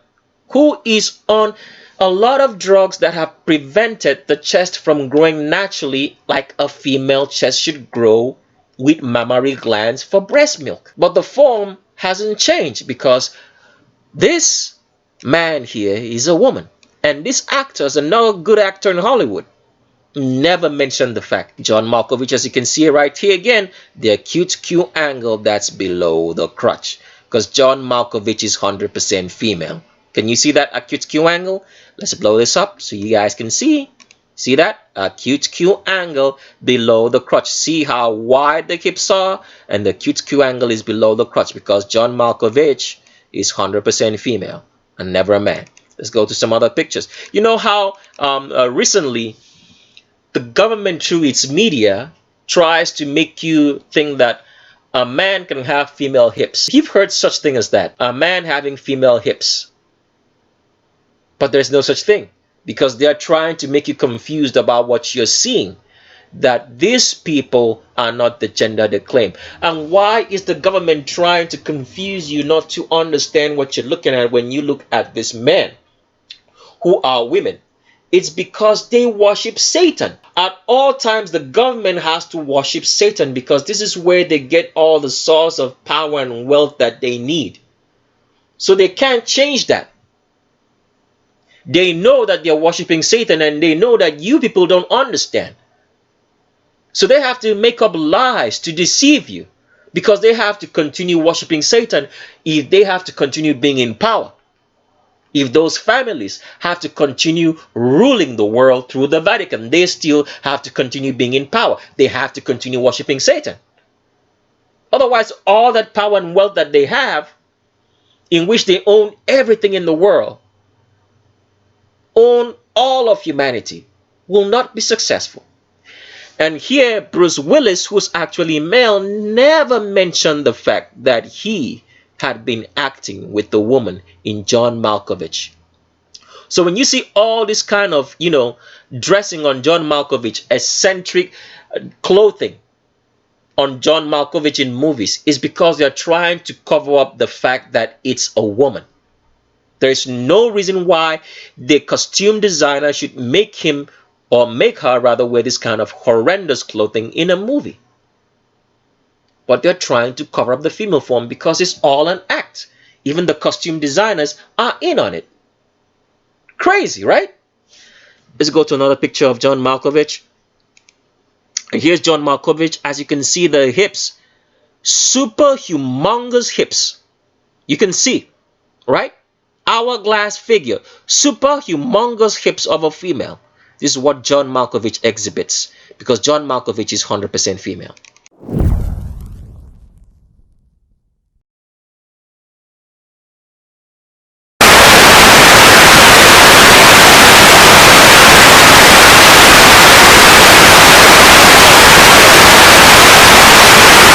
who is on a lot of drugs that have prevented the chest from growing naturally like a female chest should grow with mammary glands for breast milk. But the form hasn't changed because this man here is a woman. And this actor is another good actor in Hollywood. Never mentioned the fact. John Malkovich, as you can see right here again, the acute Q angle that's below the crotch. Because John Malkovich is 100% female. Can you see that acute Q angle? Let's blow this up so you guys can see. See that? Acute Q angle below the crotch. See how wide the hips are? And the acute Q angle is below the crotch because John Malkovich is 100% female and never a man. Let's go to some other pictures. You know how recently the government through its media tries to make you think that a man can have female hips. You've heard such thing as that. A man having female hips. But there's no such thing because they're trying to make you confused about what you're seeing. That these people are not the gender they claim. And why is the government trying to confuse you not to understand what you're looking at when you look at these men who are women? It's because they worship Satan. At all times, the government has to worship Satan because this is where they get all the source of power and wealth that they need. So they can't change that. They know that they're worshiping Satan and they know that you people don't understand. So they have to make up lies to deceive you because they have to continue worshiping Satan if they have to continue being in power. If those families have to continue ruling the world through the Vatican, they still have to continue being in power. They have to continue worshiping Satan. Otherwise, all that power and wealth that they have, in which they own everything in the world, own all of humanity, will not be successful. And here, Bruce Willis, who's actually male, never mentioned the fact that he had been acting with the woman in John Malkovich. So when you see all this kind of, dressing on John Malkovich, eccentric clothing on John Malkovich in movies, is because they're trying to cover up the fact that it's a woman. There is no reason why the costume designer should make him or make her rather wear this kind of horrendous clothing in a movie. But they're trying to cover up the female form because it's all an act. Even the costume designers are in on it. Crazy, right? Let's go to another picture of John Malkovich. And here's John Malkovich. As you can see, the hips, super humongous hips. You can see, right? Hourglass figure, super humongous hips of a female. This is what John Malkovich exhibits because John Malkovich is 100% female.